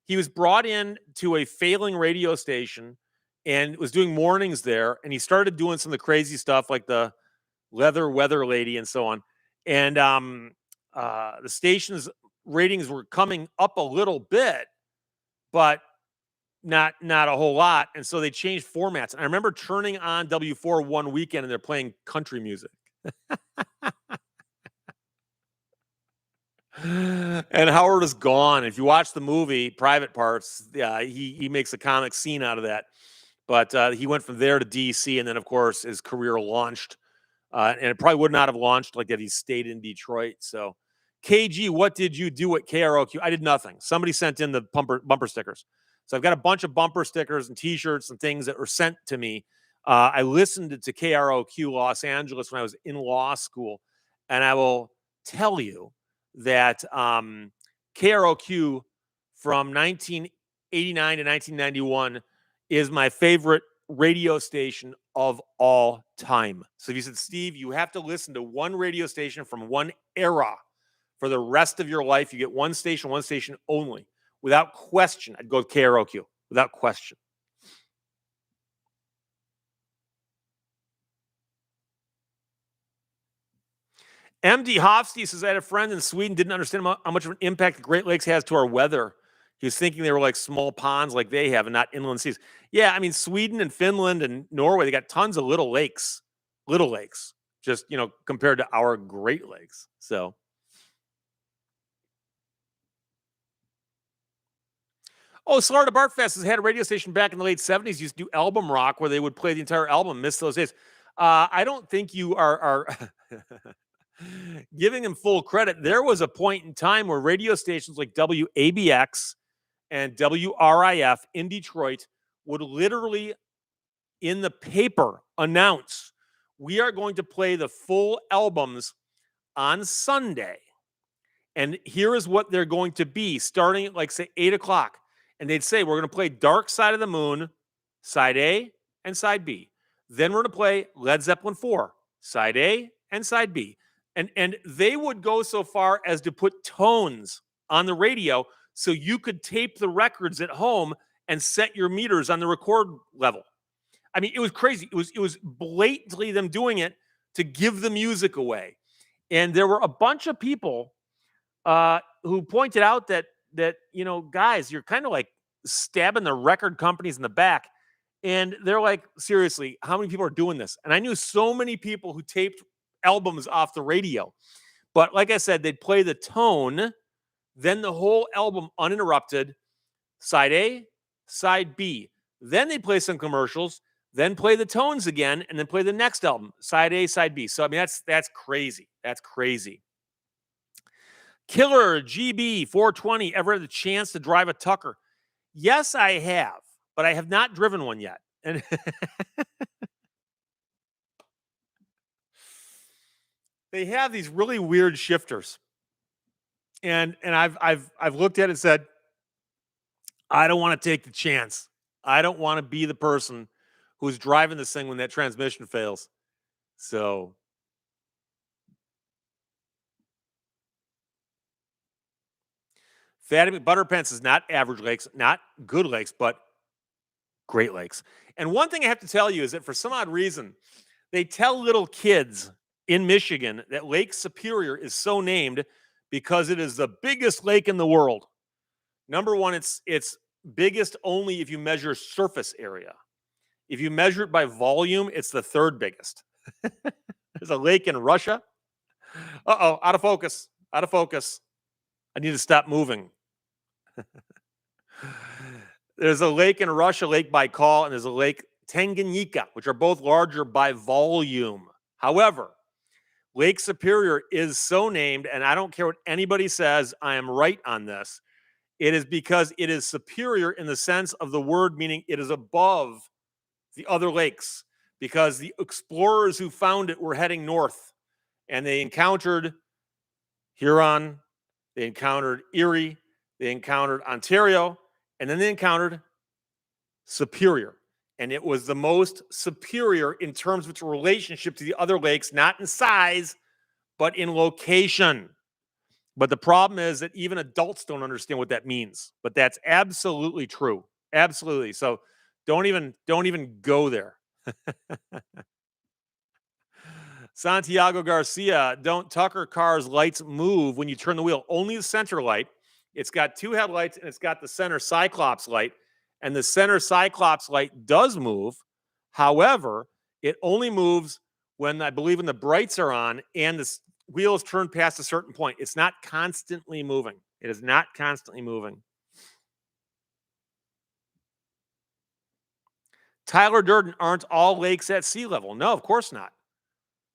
he was brought in to a failing radio station and was doing mornings there. And he started doing some of the crazy stuff like the leather weather lady and so on. And the station's ratings were coming up a little bit, but not a whole lot. And so they changed formats. And I remember turning on W4 one weekend and they're playing country music. And Howard is gone. If you watch the movie Private Parts, he makes a comic scene out of that. But he went from there to DC, and then of course his career launched. And it probably would not have launched like that he stayed in Detroit. So KG, what did you do at KROQ? I did nothing. Somebody sent in the bumper stickers. So I've got a bunch of bumper stickers and T-shirts and things that were sent to me. I listened to KROQ Los Angeles when I was in law school, and I will tell you that KROQ from 1989 to 1991 is my favorite radio station of all time. So if you said, Steve, you have to listen to one radio station from one era for the rest of your life, you get one station only. Without question, I'd go with KROQ. Without question. MD Hofsty says, I had a friend in Sweden, didn't understand how much of an impact the Great Lakes has to our weather. He was thinking they were like small ponds like they have and not inland seas. Yeah, I mean, Sweden and Finland and Norway, they got tons of little lakes, just, compared to our Great Lakes. So. Oh, Florida Bart Fest has had a radio station back in the late 70s, used to do album rock where they would play the entire album. Miss those days. I don't think you are giving them full credit. There was a point in time where radio stations like WABX and WRIF in Detroit would literally, in the paper, announce, we are going to play the full albums on Sunday. And here is what they're going to be, starting at, like, say, 8 o'clock. And they'd say, we're going to play Dark Side of the Moon, side A and side B. Then we're going to play Led Zeppelin 4, side A and side B. And they would go so far as to put tones on the radio so you could tape the records at home and set your meters on the record level. I mean, it was crazy. It was blatantly them doing it to give the music away. And there were a bunch of people who pointed out that guys, you're kind of like stabbing the record companies in the back. And they're like, seriously, how many people are doing this? And I knew so many people who taped albums off the radio. But like I said, they'd play the tone, then the whole album uninterrupted, side A, side B. Then they'd play some commercials, then play the tones again, and then play the next album, side A, side B. So, I mean, that's crazy. That's crazy. Killer GB 420, ever had the chance to drive a Tucker? Yes, I have, but I have not driven one yet. And they have these really weird shifters. And I've looked at it and said, I don't want to take the chance. I don't want to be the person who's driving this thing when that transmission fails. So Fatty McButterpants is not average lakes, not good lakes, but Great Lakes. And one thing I have to tell you is that for some odd reason, they tell little kids in Michigan that Lake Superior is so named because it is the biggest lake in the world. Number one, it's biggest only if you measure surface area. If you measure it by volume, it's the third biggest. There's a lake in Russia. Uh-oh, out of focus. I need to stop moving. There's a lake in Russia, Lake Baikal, and there's a lake Tanganyika, which are both larger by volume. However, Lake Superior is so named, and I don't care what anybody says, I am right on this. It is because it is superior in the sense of the word, meaning it is above the other lakes, because the explorers who found it were heading north, and they encountered Huron, they encountered Erie, they encountered Ontario, and then they encountered Superior. And it was the most superior in terms of its relationship to the other lakes, not in size, but in location. But the problem is that even adults don't understand what that means. But that's absolutely true. Absolutely. So don't even go there. Santiago Garcia, don't Tucker cars' lights move when you turn the wheel? Only the center light. It's got two headlights and it's got the center Cyclops light. And the center Cyclops light does move. However, it only moves when, I believe, when the brights are on and the wheels turn past a certain point. It's not constantly moving. It is not constantly moving. Tyler Durden, aren't all lakes at sea level? No, of course not.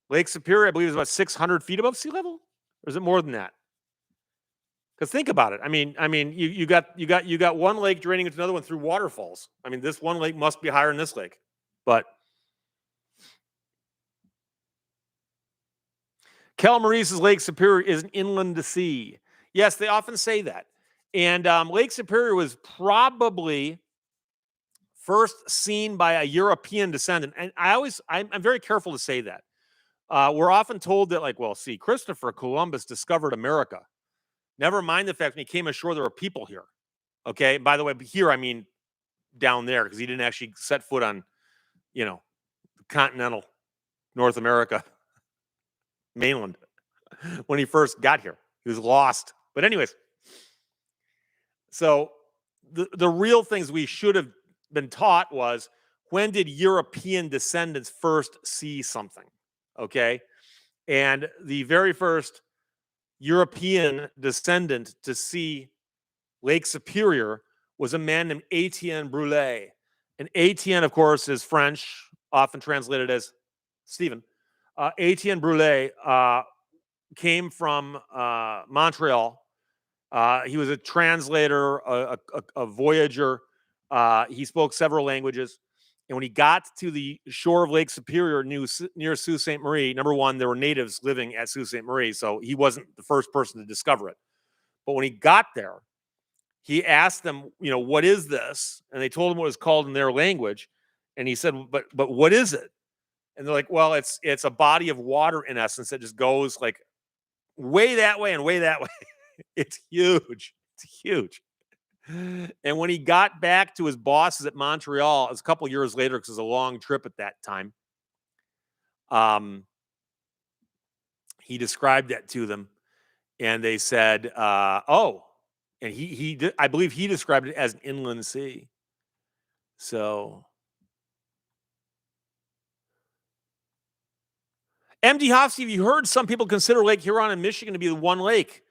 Lake Superior, I believe, is about 600 feet above sea level. Or is it more than that? Because think about it. I mean, you got one lake draining into another one through waterfalls. I mean, this one lake must be higher than this lake. But Maurice's Lake Superior is an inland sea. Yes, they often say that. And Lake Superior was probably first seen by a European descendant. And I'm very careful to say that. We're often told that, like, well, see, Christopher Columbus discovered America. Never mind the fact when he came ashore, there were people here. Okay. By the way, here, I mean down there, because he didn't actually set foot on, you know, continental North America mainland when he first got here. He was lost. But anyways, so the real things we should have been taught was, when did European descendants first see something? Okay. And the very first European descendant to see Lake Superior was a man named Etienne Brulé. And Etienne, of course, is French, often translated as Stephen. Etienne Brulé came from Montreal. He was a translator, a voyager. He spoke several languages. And when he got to the shore of Lake Superior near Sault Ste. Marie, number one, there were natives living at Sault Ste. Marie, so he wasn't the first person to discover it. But when he got there, he asked them, what is this? And they told him what it was called in their language. And he said, but what is it? And they're like, well, it's a body of water, in essence, that just goes like way that way and way that way. It's huge. It's huge. And when he got back to his bosses at Montreal, it was a couple years later, because it was a long trip at that time, he described that to them, and they said, "Oh," and I believe he described it as an inland sea. So, MD Hofsky, have you heard some people consider Lake Huron in Michigan to be the one lake?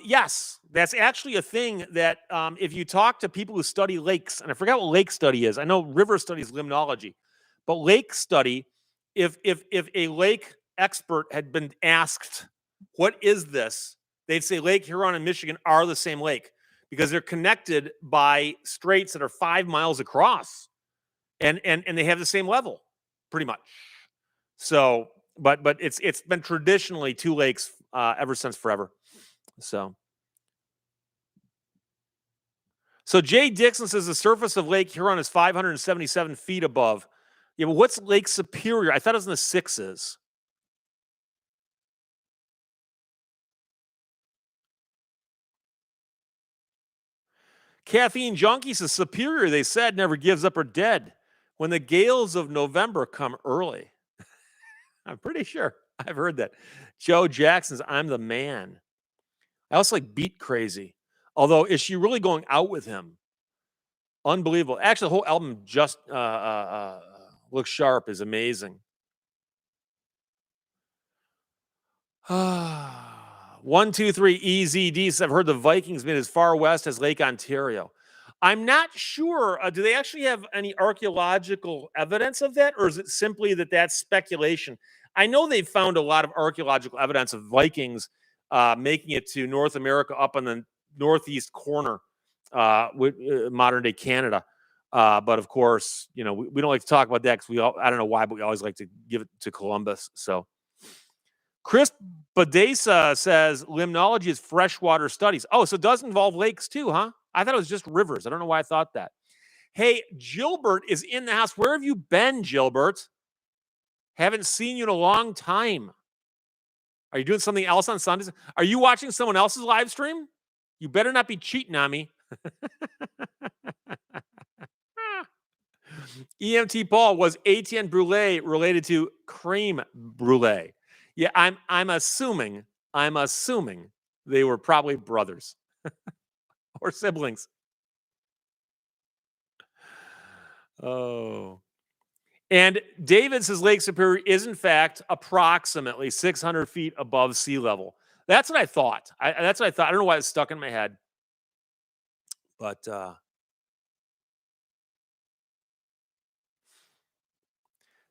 Yes, that's actually a thing that if you talk to people who study lakes, and I forgot what lake study is. I know river study is limnology, but lake study, if a lake expert had been asked, what is this? They'd say Lake Huron and Michigan are the same lake, because they're connected by straits that are 5 miles across, and they have the same level, pretty much. So, but it's been traditionally two lakes ever since forever. So Jay Dixon says the surface of Lake Huron is 577 feet above. Yeah, but what's Lake Superior? I thought it was in the sixes. Caffeine Junkie says Superior, they said, never gives up her dead when the gales of November come early. I'm pretty sure I've heard that. Joe Jackson's I'm the Man. I also like Beat Crazy. Although, is she really going out with him? Unbelievable. Actually, the whole album just looks sharp, is amazing. 1, 2, 3 EZD says, I've heard the Vikings made as far west as Lake Ontario. I'm not sure. Do they actually have any archaeological evidence of that, or is it simply that that's speculation? I know they've found a lot of archaeological evidence of Vikings making it to North America up on the northeast corner with modern day Canada. But of course, we don't like to talk about that because I don't know why, but we always like to give it to Columbus. So Chris Badesa says limnology is freshwater studies. Oh, so it does involve lakes too, huh? I thought it was just rivers. I don't know why I thought that. Hey, Gilbert is in the house. Where have you been, Gilbert? Haven't seen you in a long time. Are you doing something else on Sundays? Are you watching someone else's live stream? You better not be cheating on me. EMT Paul, was Etienne Brulé related to Creme Brulee? Yeah, I'm assuming they were probably brothers or siblings. Oh. And David says Lake Superior is in fact approximately 600 feet above sea level. That's what I thought. That's what I thought. I don't know why it's stuck in my head. But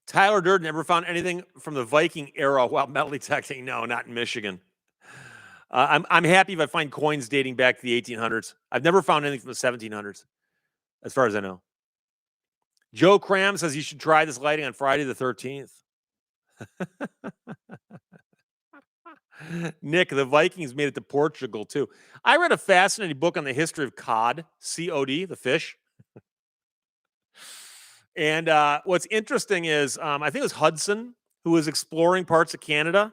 Tyler Durden never found anything from the Viking era while metal detecting. No, not in Michigan. I'm happy if I find coins dating back to the 1800s. I've never found anything from the 1700s, as far as I know. Joe Cram says you should try this lighting on Friday the 13th. Nick, the Vikings made it to Portugal too. I read a fascinating book on the history of cod, COD, the fish. And what's interesting is I think it was Hudson who was exploring parts of Canada,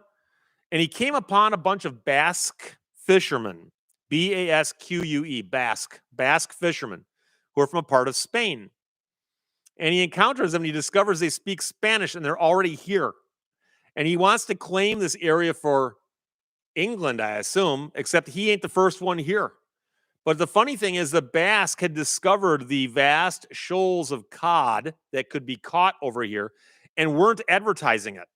and he came upon a bunch of Basque fishermen, Basque, Basque fishermen, who are from a part of Spain. And he encounters them and he discovers they speak Spanish and they're already here. And he wants to claim this area for England, I assume, except he ain't the first one here. But the funny thing is, the Basque had discovered the vast shoals of cod that could be caught over here and weren't advertising it.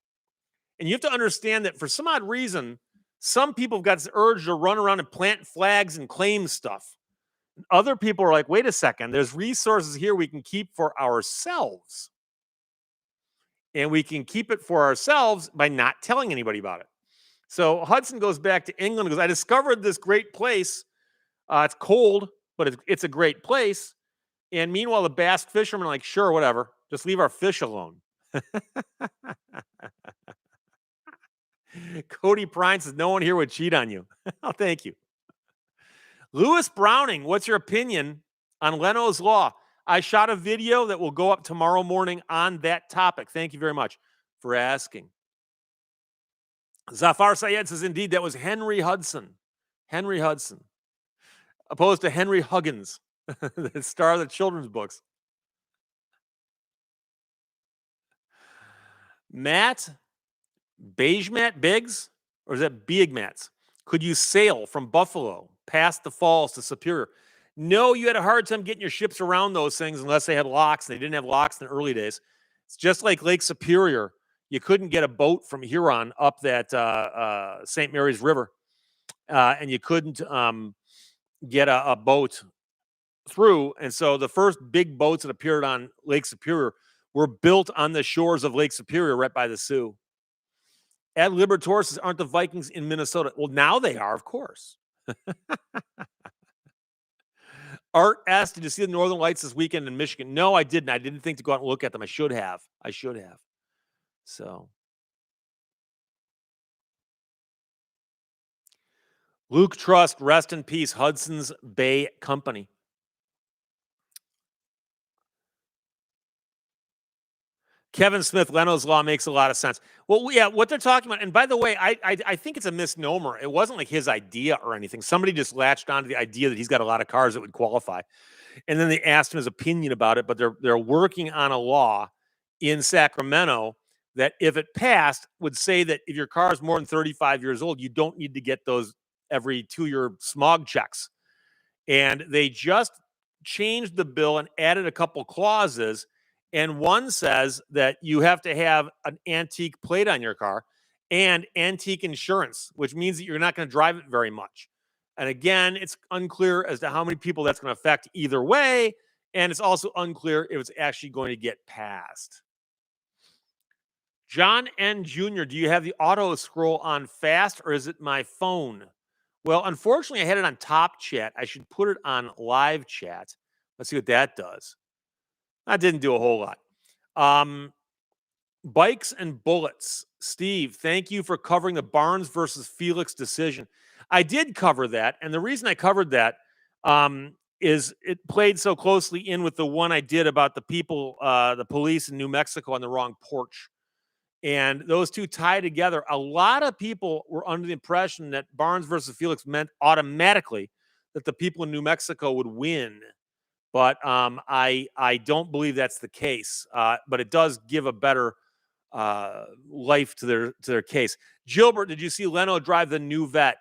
And you have to understand that for some odd reason, some people have got this urge to run around and plant flags and claim stuff. Other people are like, wait a second, there's resources here we can keep for ourselves. And we can keep it for ourselves by not telling anybody about it. So Hudson goes back to England and goes, I discovered this great place. It's cold, but it's a great place. And meanwhile, the Basque fishermen are like, sure, whatever. Just leave our fish alone. Cody Prine says, no one here would cheat on you. Oh, thank you. Lewis Browning, what's your opinion on Lehto's Law? I shot a video that will go up tomorrow morning on that topic. Thank you very much for asking. Zafar Syed says, indeed, that was Henry Hudson. Henry Hudson. Opposed to Henry Huggins, the star of the children's books. Matt Biggs, or is that Biegmats? Could you sail from Buffalo past the falls to Superior? No, you had a hard time getting your ships around those things unless they had locks. They didn't have locks in the early days. It's just like Lake Superior. You couldn't get a boat from Huron up that St. Mary's River, and you couldn't get a boat through. And so the first big boats that appeared on Lake Superior were built on the shores of Lake Superior right by the Sioux. Ed Libertor says, aren't the Vikings in Minnesota? Well, now they are, of course. Art asked, did you see the Northern Lights this weekend in Michigan? No, I didn't. I didn't think to go out and look at them. I should have. So. Luke Trust, rest in peace, Hudson's Bay Company. Kevin Smith, Lehto's Law makes a lot of sense. Well, yeah, what they're talking about, and by the way, I think it's a misnomer. It wasn't like his idea or anything. Somebody just latched onto the idea that he's got a lot of cars that would qualify. And then they asked him his opinion about it, but they're working on a law in Sacramento that if it passed would say that if your car is more than 35 years old, you don't need to get those every 2-year smog checks. And they just changed the bill and added a couple clauses. And one says that you have to have an antique plate on your car and antique insurance, which means that you're not going to drive it very much. And again, it's unclear as to how many people that's going to affect either way. And it's also unclear if it's actually going to get passed. John N. Jr., do you have the auto scroll on fast or is it my phone? Well, unfortunately, I had it on top chat. I should put it on live chat. Let's see what that does. That didn't do a whole lot. Bikes and bullets. Steve, thank you for covering the Barnes versus Felix decision. I did cover that, and the reason I covered that is it played so closely in with the one I did about the people, the police in New Mexico on the wrong porch. And those two tie together. A lot of people were under the impression that Barnes versus Felix meant automatically that the people in New Mexico would win. But I don't believe that's the case. But it does give a better life to their case. Gilbert, did you see Lehto drive the new vet?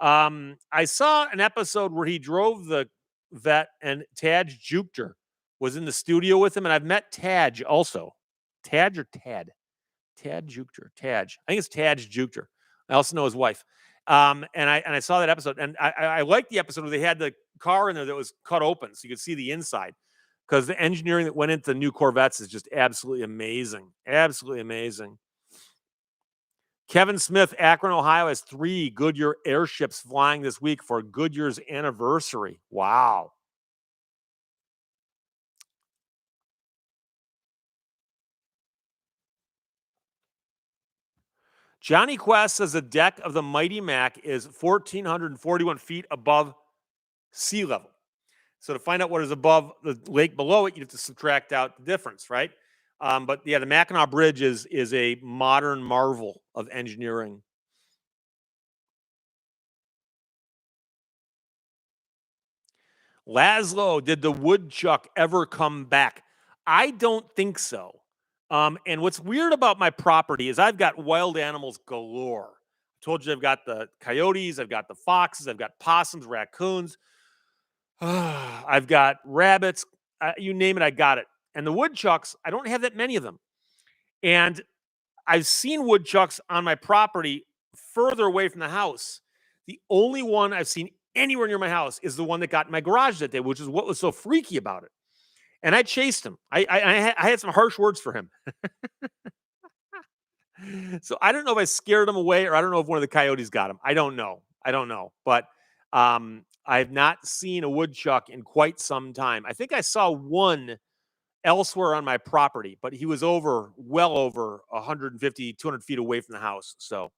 I saw an episode where he drove the vet and Taj Jukter was in the studio with him, and I've met Taj also. Taj or Tad? Tad Jukter. Taj. I think it's Taj Jukter. I also know his wife. And I saw that episode, and I liked the episode where they had the car in there that was cut open so you could see the inside, because the engineering that went into the new Corvettes is just absolutely amazing. Absolutely amazing. Kevin Smith, Akron, Ohio, has 3 Goodyear airships flying this week for Goodyear's anniversary. Wow. Johnny Quest says the deck of the Mighty Mac is 1,441 feet above sea level. So to find out what is above the lake below it, you have to subtract out the difference, right? But yeah, the Mackinac Bridge is a modern marvel of engineering. Laszlo, did the woodchuck ever come back? I don't think so. And what's weird about my property is I've got wild animals galore. I told you I've got the coyotes, I've got the foxes, I've got possums, raccoons, I've got rabbits, you name it, I got it. And the woodchucks, I don't have that many of them. And I've seen woodchucks on my property further away from the house. The only one I've seen anywhere near my house is the one that got in my garage that day, which is what was so freaky about it. And I chased him. I had some harsh words for him. So I don't know if I scared him away or I don't know if one of the coyotes got him. I don't know. But I've not seen a woodchuck in quite some time. I think I saw one elsewhere on my property, but he was well over 150, 200 feet away from the house. So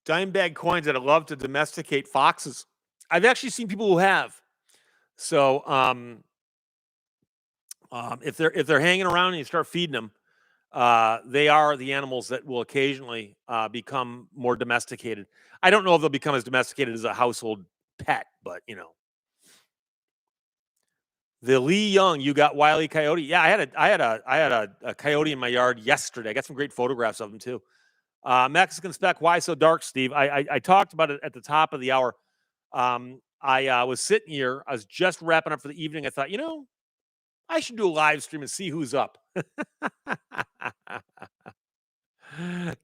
Dimebag coins that I love to domesticate foxes. I've actually seen people who have. So if they're hanging around and you start feeding them, they are the animals that will occasionally become more domesticated. I don't know if they'll become as domesticated as a household pet, but you know. The Lee Young, you got Wile E. Coyote. Yeah, I had a coyote in my yard yesterday. I got some great photographs of him too. Mexican spec, why so dark, Steve? I talked about it at the top of the hour. I was sitting here. I was just wrapping up for the evening. I thought, I should do a live stream and see who's up.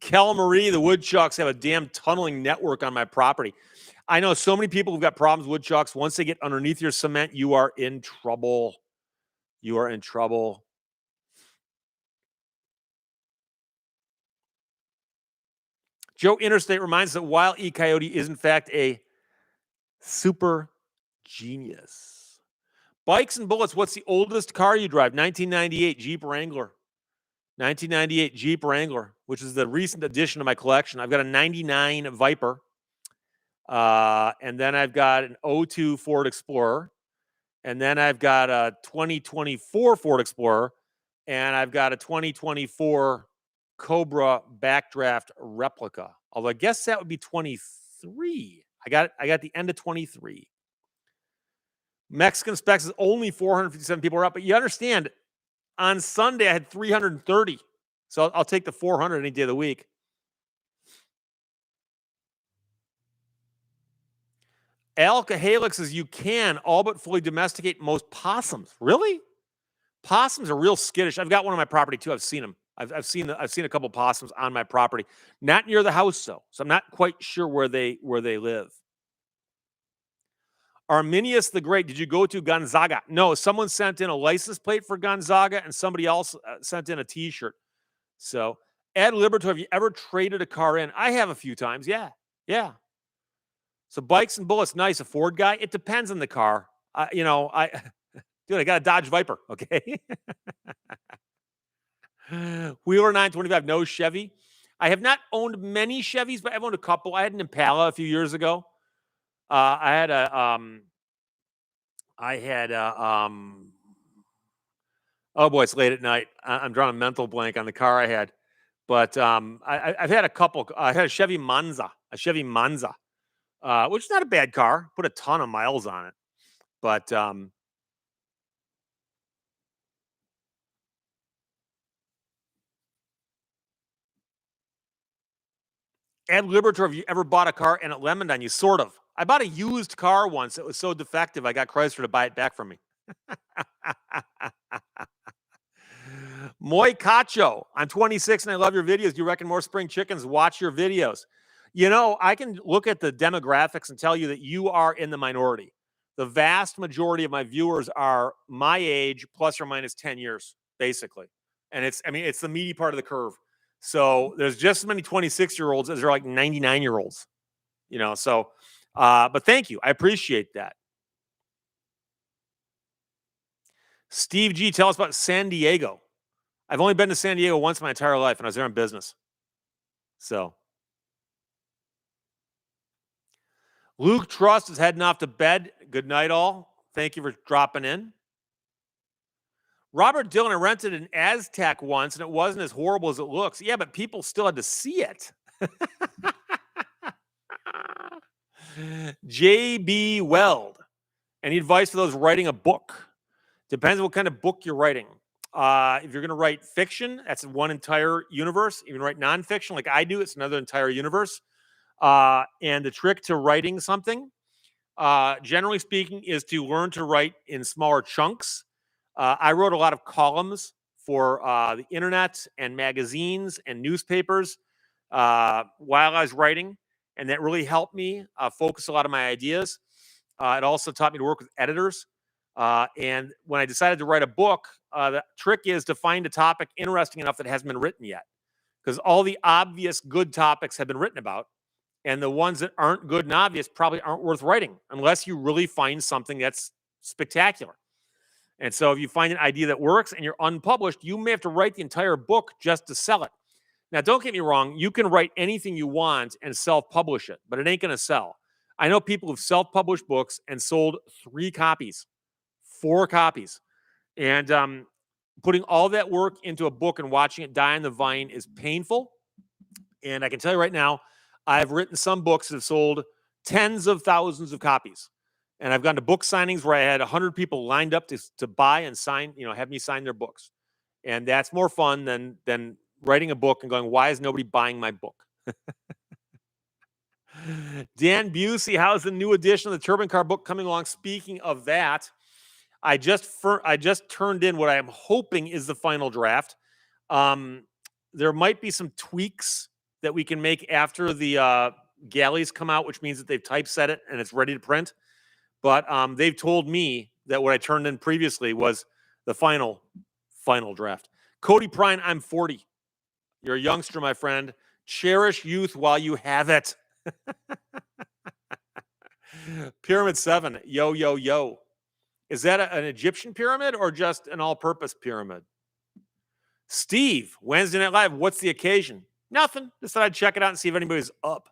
Kel Marie, the woodchucks have a damn tunneling network on my property. I know so many people who've got problems with woodchucks. Once they get underneath your cement, you are in trouble. You are in trouble. Joe Interstate reminds us that Wile E. Coyote is, in fact, a super genius. Bikes and bullets, what's the oldest car you drive? 1998 Jeep Wrangler. 1998 Jeep Wrangler, which is the recent addition to my collection. I've got a 99 Viper. And then I've got an 02 Ford Explorer. And then I've got a 2024 Ford Explorer. And I've got a 2024 Cobra backdraft replica. Although I guess that would be 23. I got the end of 23. Mexican Specs is only 457 people are up, but you understand, on Sunday I had 330. So I'll take the 400 any day of the week. Alka Halix says you can all but fully domesticate most possums. Really? Possums are real skittish. I've got one on my property too. I've seen them. I've seen a couple possums on my property, not near the house though. So I'm not quite sure where they live. Arminius the Great, did you go to Gonzaga? No, someone sent in a license plate for Gonzaga and somebody else sent in a t-shirt. So, Ed Liberto, have you ever traded a car in? I have a few times. Yeah. So bikes and bullets, nice. A Ford guy? It depends on the car. Dude, I got a Dodge Viper, okay? Wheeler 925, no Chevy. I have not owned many Chevys, but I've owned a couple. I had an Impala a few years ago. I had oh boy, it's late at night. I'm drawing a mental blank on the car I had. But I've had a couple. I had a Chevy Monza, which is not a bad car. Put a ton of miles on it. But Ed Libertor, have you ever bought a car and it lemoned on you? Sort of. I bought a used car once. It was so defective, I got Chrysler to buy it back from me. Moy Cacho, I'm 26 and I love your videos. Do you reckon more spring chickens watch your videos? I can look at the demographics and tell you that you are in the minority. The vast majority of my viewers are my age plus or minus 10 years, basically. And it's the meaty part of the curve. So there's just as many 26-year-olds as there are like 99-year-olds, So, but thank you. I appreciate that. Steve G, tell us about San Diego. I've only been to San Diego once in my entire life, and I was there on business. So, Luke Trust is heading off to bed. Good night, all. Thank you for dropping in. Robert Dillon, I rented an Aztec once, and it wasn't as horrible as it looks. Yeah, but people still had to see it. J.B. Weld. Any advice for those writing a book? Depends on what kind of book you're writing. If you're going to write fiction, that's one entire universe. If you write nonfiction, like I do, it's another entire universe. And the trick to writing something, generally speaking, is to learn to write in smaller chunks. I wrote a lot of columns for the internet and magazines and newspapers while I was writing, and that really helped me focus a lot of my ideas. It also taught me to work with editors. And when I decided to write a book, the trick is to find a topic interesting enough that hasn't been written yet, because all the obvious good topics have been written about. And the ones that aren't good and obvious probably aren't worth writing unless you really find something that's spectacular. And so if you find an idea that works and you're unpublished, you may have to write the entire book just to sell it. Now, don't get me wrong. You can write anything you want and self-publish it, but it ain't going to sell. I know people who've self-published books and sold 3 copies, 4 copies. And putting all that work into a book and watching it die on the vine is painful. And I can tell you right now, I've written some books that have sold tens of thousands of copies. And I've gone to book signings where I had 100 people lined up to buy and sign, have me sign their books. And that's more fun than writing a book and going, why is nobody buying my book? Dan Busey, how's the new edition of the Turban Car book coming along? Speaking of that, I just turned in what I am hoping is the final draft. There might be some tweaks that we can make after the galleys come out, which means that they've typeset it and it's ready to print. But they've told me that what I turned in previously was the final draft. Cody Prine, I'm 40. You're a youngster, my friend. Cherish youth while you have it. Pyramid 7. Yo, yo, yo. Is that an Egyptian pyramid or just an all-purpose pyramid? Steve, Wednesday Night Live, what's the occasion? Nothing. Just thought I'd check it out and see if anybody's up.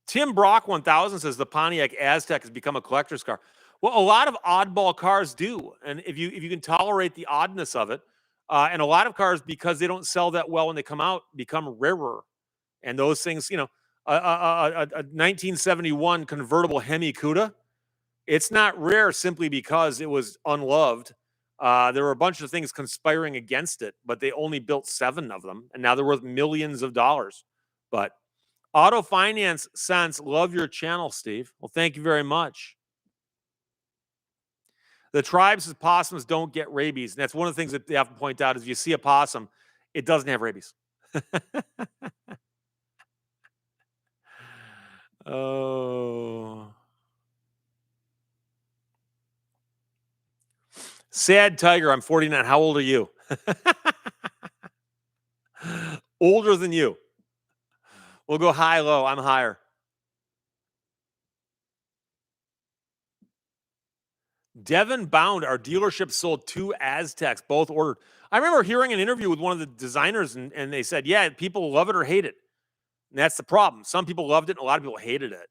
Tim Brock 1000 says the Pontiac Aztec has become a collector's car. Well, a lot of oddball cars do, and if you can tolerate the oddness of it, and a lot of cars, because they don't sell that well when they come out, become rarer. And those things, a 1971 convertible Hemi Cuda, it's not rare simply because it was unloved. There were a bunch of things conspiring against it, but they only built 7 of them, and now they're worth millions of dollars. But Auto Finance Sense, love your channel, Steve. Well, thank you very much. The tribes of possums don't get rabies. And that's one of the things that they have to point out is if you see a possum, it doesn't have rabies. Oh. Sad Tiger, I'm 49. How old are you? Older than you. We'll go high, low. I'm higher. Devin Bound, our dealership sold 2 Aztecs, both ordered. I remember hearing an interview with one of the designers, and they said, yeah, people love it or hate it. And that's the problem. Some people loved it, and a lot of people hated it.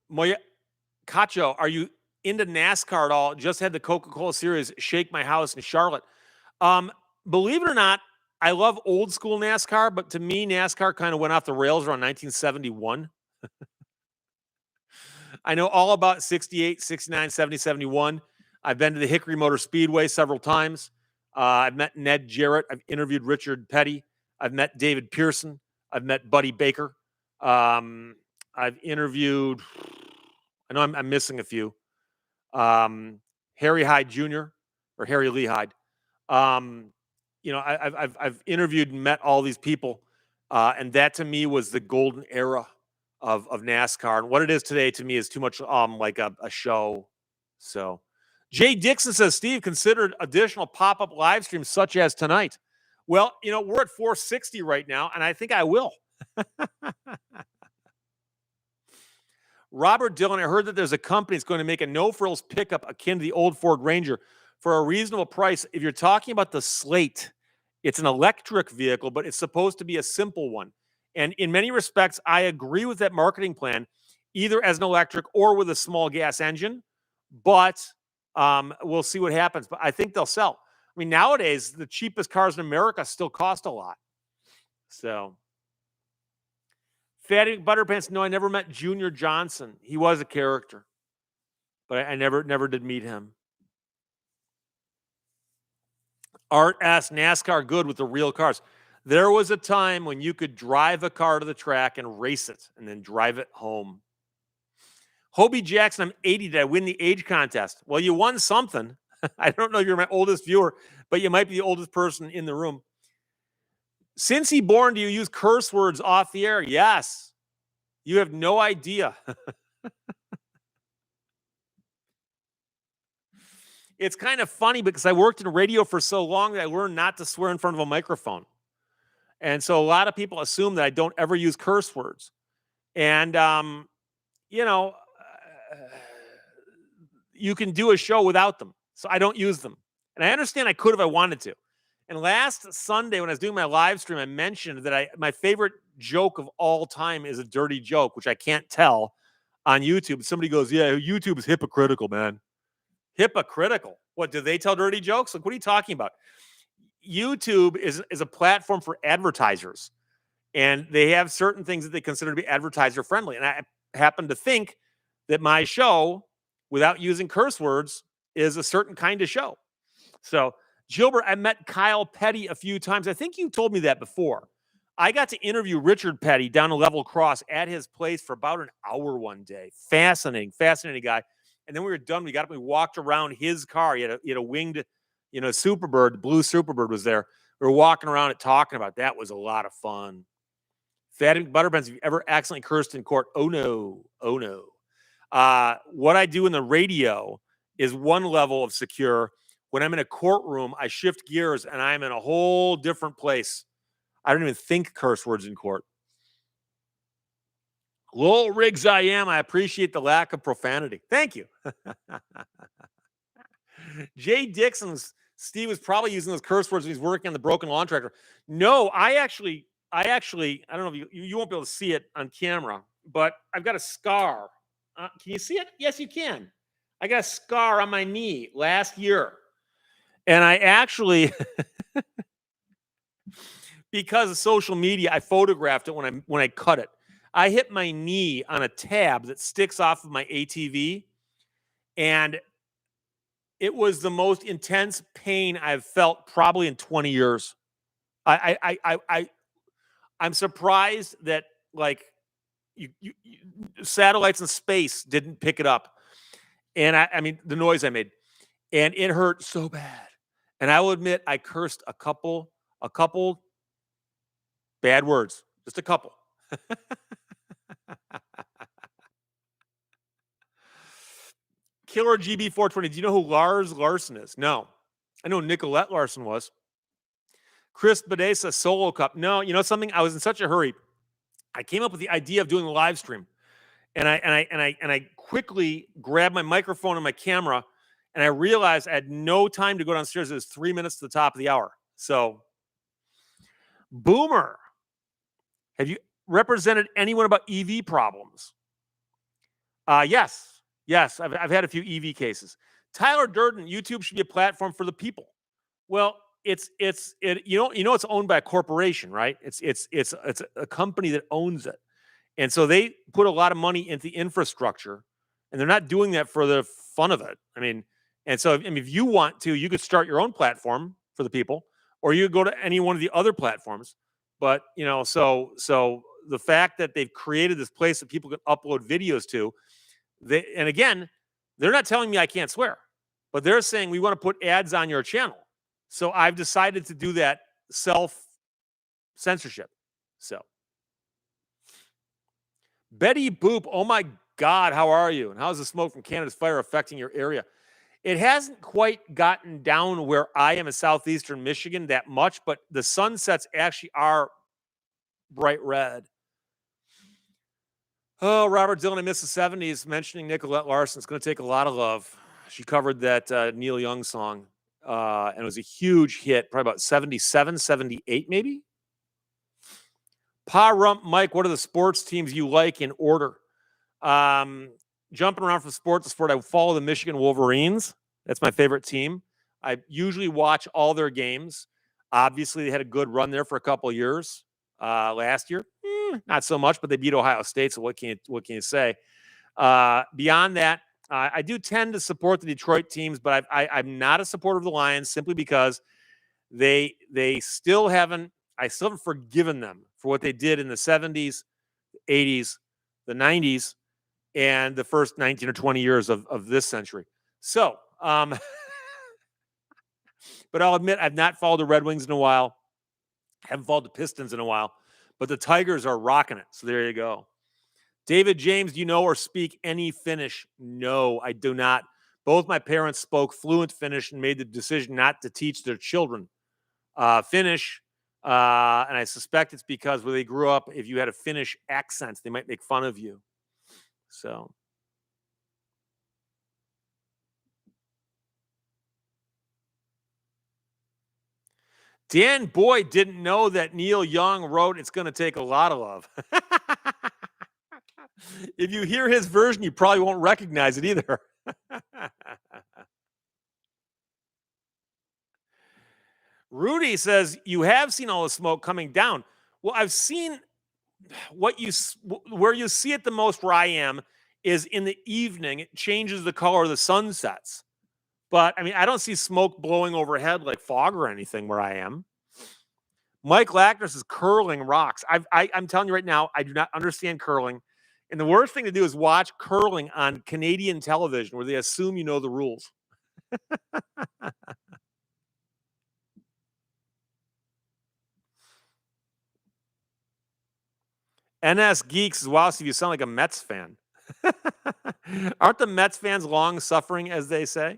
Moya Cacho, are you into NASCAR at all? Just had the Coca-Cola Series Shake My House in Charlotte. Believe it or not, I love old school NASCAR, but to me, NASCAR kind of went off the rails around 1971. I know all about 68, 69, 70, 71. I've been to the Hickory Motor Speedway several times. I've met Ned Jarrett. I've interviewed Richard Petty. I've met David Pearson. I've met Buddy Baker. I've interviewed, I know I'm missing a few. Harry Hyde Jr. or Harry Lee Hyde. I've interviewed and met all these people, and that to me was the golden era of NASCAR. And what it is today to me is too much like a show. So Jay Dixon says, Steve, considered additional pop-up live streams such as tonight. Well, we're at 460 right now, and I think I will. Robert Dillon, I heard that there's a company that's going to make a no-frills pickup akin to the old Ford Ranger for a reasonable price. If you're talking about the Slate, it's an electric vehicle, but it's supposed to be a simple one. And in many respects, I agree with that marketing plan, either as an electric or with a small gas engine. But we'll see what happens. But I think they'll sell. I mean, nowadays, the cheapest cars in America still cost a lot. So, Fatty Butterpants, no, I never met Junior Johnson. He was a character, but I never did meet him. Art asked, NASCAR good with the real cars. There was a time when you could drive a car to the track and race it and then drive it home. Hobie Jackson, I'm 80. Did I win the age contest? Well, you won something. I don't know if you're my oldest viewer, but you might be the oldest person in the room. Since he born, do you use curse words off the air? Yes. You have no idea. It's kind of funny because I worked in radio for so long that I learned not to swear in front of a microphone. And so a lot of people assume that I don't ever use curse words. And, you can do a show without them. So I don't use them. And I understand I could if I wanted to. And last Sunday when I was doing my live stream, I mentioned that my favorite joke of all time is a dirty joke, which I can't tell on YouTube. Somebody goes, yeah, YouTube is hypocritical, man. Hypocritical. What, do they tell dirty jokes? Like, what are you talking about? YouTube is a platform for advertisers. And they have certain things that they consider to be advertiser friendly. And I happen to think that my show, without using curse words, is a certain kind of show. So, Gilbert, I met Kyle Petty a few times. I think you told me that before. I got to interview Richard Petty down a level cross at his place for about an hour one day. Fascinating guy. And then we were done. We got up and we walked around his car. He had a winged, Superbird. Blue Superbird was there. We were walking around and talking about it. That was a lot of fun. Fatty Butterpants, have you ever accidentally cursed in court? Oh, no. Oh, no. What I do in the radio is one level of secure. When I'm in a courtroom, I shift gears and I'm in a whole different place. I don't even think curse words in court. Lowell Riggs I am. I appreciate the lack of profanity. Thank you. Jay Dixon's Steve was probably using those curse words when he's working on the broken lawn tractor. No, I actually, I don't know if you won't be able to see it on camera, but I've got a scar. Can you see it? Yes, you can. I got a scar on my knee last year. And I actually, because of social media, I photographed it when I cut it. I hit my knee on a tab that sticks off of my ATV, and it was the most intense pain I've felt probably in 20 years. I'm surprised that satellites in space didn't pick it up, and I mean the noise I made, and it hurt so bad. And I will admit I cursed a couple bad words, just a couple. Killer GB420. Do you know who Lars Larson is? No. I know Nicolette Larson was. Chris Bedesa Solo Cup. No, you know something? I was in such a hurry. I came up with the idea of doing a live stream. And I quickly grabbed my microphone and my camera, and I realized I had no time to go downstairs. It was 3 minutes to the top of the hour. So, Boomer, have you represented anyone about EV problems? Yes. I've had a few EV cases. Tyler Durden, YouTube should be a platform for the people. Well, it's it's owned by a corporation, right? It's a company that owns it, and so they put a lot of money into the infrastructure, and they're not doing that for the fun of it. I mean, and so if you want to, you could start your own platform for the people, or you could go to any one of the other platforms. But so the fact that they've created this place that people can upload videos to, and again, they're not telling me I can't swear, but they're saying we want to put ads on your channel. So I've decided to do that self-censorship. So Betty Boop, oh my God, how are you? And how's the smoke from Canada's fire affecting your area? It hasn't quite gotten down where I am in southeastern Michigan that much, but the sunsets actually are bright red. Oh, Robert Dylan, I miss the 70s. Mentioning Nicolette Larson, it's going to take a lot of love. She covered that Neil Young song, and it was a huge hit, probably about 77, 78, maybe. Pa Rump Mike, what are the sports teams you like in order? Jumping around from sport to sport, I follow the Michigan Wolverines. That's my favorite team. I usually watch all their games. Obviously, they had a good run there for a couple of years. Last year, not so much, but they beat Ohio State. So what can you say? Beyond that, I do tend to support the Detroit teams, but I'm not a supporter of the Lions simply because they still haven't. I still haven't forgiven them for what they did in the 70s, 80s, the 90s, and the first 19 or 20 years of this century. So, but I'll admit I've not followed the Red Wings in a while. Haven't followed the Pistons in a while, but the Tigers are rocking it. So there you go. David James, do you know or speak any Finnish? No, I do not. Both my parents spoke fluent Finnish and made the decision not to teach their children Finnish. And I suspect it's because where they grew up, if you had a Finnish accent, they might make fun of you. So. Dan Boyd didn't know that Neil Young wrote It's Gonna Take a Lot of Love. If you hear his version, you probably won't recognize it either. Rudy says, you have seen all the smoke coming down. Well, I've seen where you see it the most where I am is in the evening. It changes the color of the sunsets. But I mean, I don't see smoke blowing overhead like fog or anything where I am. Mike Lackner is curling rocks. I'm telling you right now, I do not understand curling. And the worst thing to do is watch curling on Canadian television where they assume you know the rules. NS Geeks is wow, Steve, you sound like a Mets fan. Aren't the Mets fans long suffering, as they say?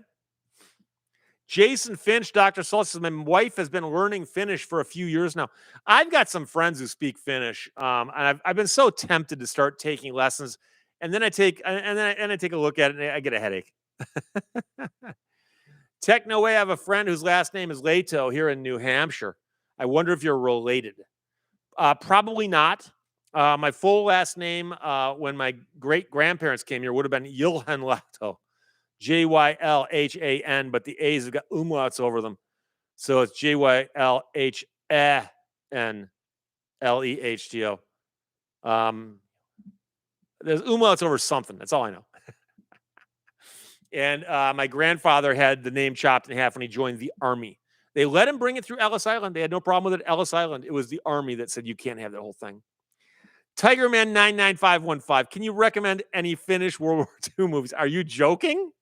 Jason Finch, Dr. Schultz says, my wife has been learning Finnish for a few years now. I've got some friends who speak Finnish, and I've been so tempted to start taking lessons, and then I take a look at it, and I get a headache. Techno Way, I have a friend whose last name is Lehto here in New Hampshire. I wonder if you're related. Probably not. My full last name, when my great grandparents came here, would have been Johan Lehto. Jylhan, but the A's have got umlauts over them. So it's JylhlehtO. There's umlauts over something. That's all I know. And my grandfather had the name chopped in half when he joined the Army. They let him bring it through Ellis Island. They had no problem with it. Ellis Island. It was the Army that said you can't have that whole thing. Tigerman 99515. Can you recommend any Finnish World War II movies? Are you joking?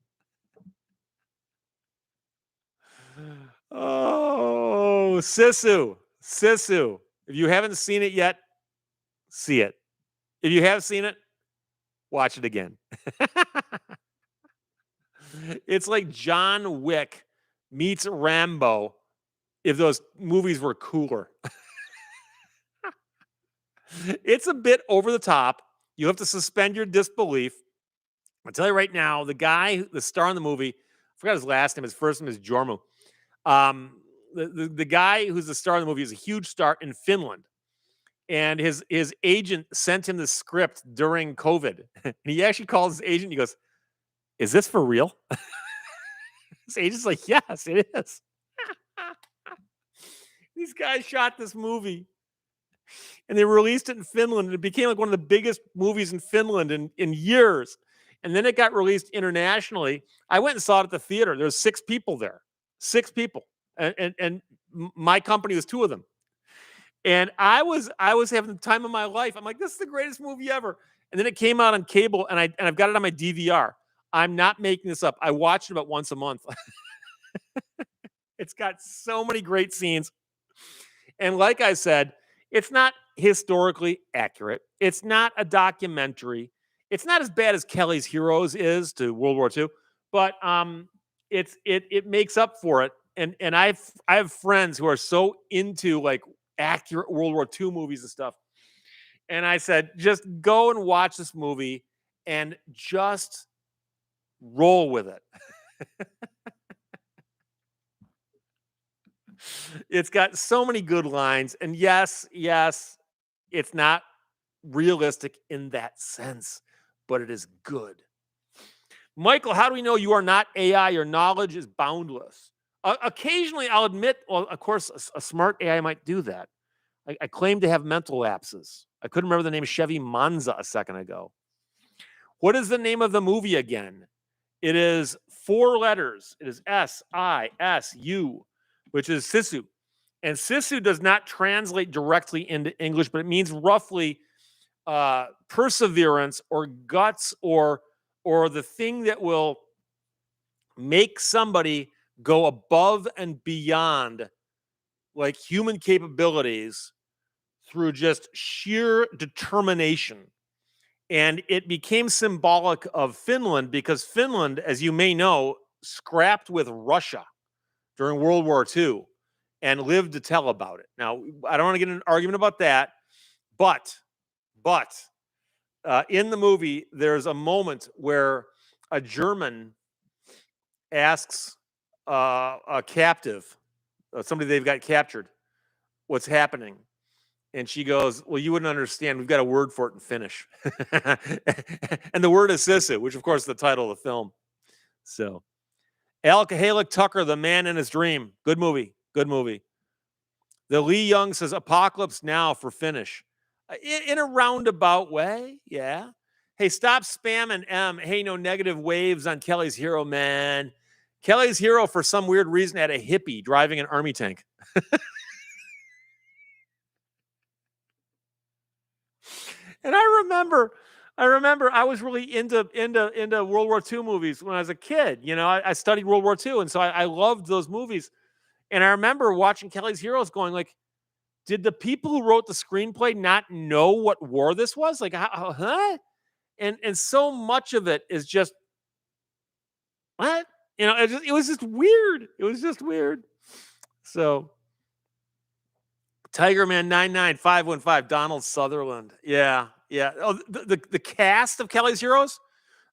Oh, Sisu. If you haven't seen it yet, see it. If you have seen it, watch it again. It's like John Wick meets Rambo if those movies were cooler. It's a bit over the top. You have to suspend your disbelief. I'll tell you right now, the star in the movie, I forgot his last name. His first name is Jormu. The guy who's the star in the movie is a huge star in Finland. And his agent sent him the script during COVID. And he actually calls his agent. He goes, is this for real? His agent's like, yes, it is. These guys shot this movie. And they released it in Finland. And it became like one of the biggest movies in Finland in years. And then it got released internationally. I went and saw it at the theater. There's 6 people there. 6 people. And my company was 2 of them. And I was having the time of my life. I'm like, this is the greatest movie ever. And then it came out on cable, and I've got it on my DVR. I'm not making this up. I watch it about once a month. It's got so many great scenes. And like I said, it's not historically accurate. It's not a documentary. It's not as bad as Kelly's Heroes is to World War II, but it makes up for it. And I have friends who are so into like accurate World War II movies and stuff. And I said, just go and watch this movie and just roll with it. It's got so many good lines. And yes, it's not realistic in that sense, but it is good. Michael, how do we know you are not AI? Your knowledge is boundless. Occasionally, I'll admit, well, of course, a smart AI might do that. I claim to have mental lapses. I couldn't remember the name of Chevy Monza a second ago. What is the name of the movie again? It is 4 letters. It is SISU, which is Sisu. And Sisu does not translate directly into English, but it means roughly perseverance or guts or the thing that will make somebody go above and beyond like human capabilities through just sheer determination. And it became symbolic of Finland because Finland, as you may know, scrapped with Russia during World War II and lived to tell about it. Now, I don't want to get in an argument about that, but in the movie, there's a moment where a German asks a captive, somebody they've got captured, what's happening. And she goes, well, you wouldn't understand. We've got a word for it in Finnish. And the word is sisu, which, of course, is the title of the film. So, Alcoholic Tucker, The Man in His Dream. Good movie. Good movie. The Lee Young says, Apocalypse Now for Finnish. In a roundabout way, yeah. Hey, stop spamming M. Hey, no negative waves on Kelly's Hero, man. Kelly's Hero, for some weird reason, had a hippie driving an army tank. And I remember I was really into World War II movies when I was a kid. You know, I studied World War II, and so I loved those movies. And I remember watching Kelly's Heroes, going like, did the people who wrote the screenplay not know what war this was? Like, huh? And so much of it is just what? You know, it was just weird. It was just weird. So, Tiger Man 99515, Donald Sutherland. Yeah. Oh, the cast of Kelly's Heroes,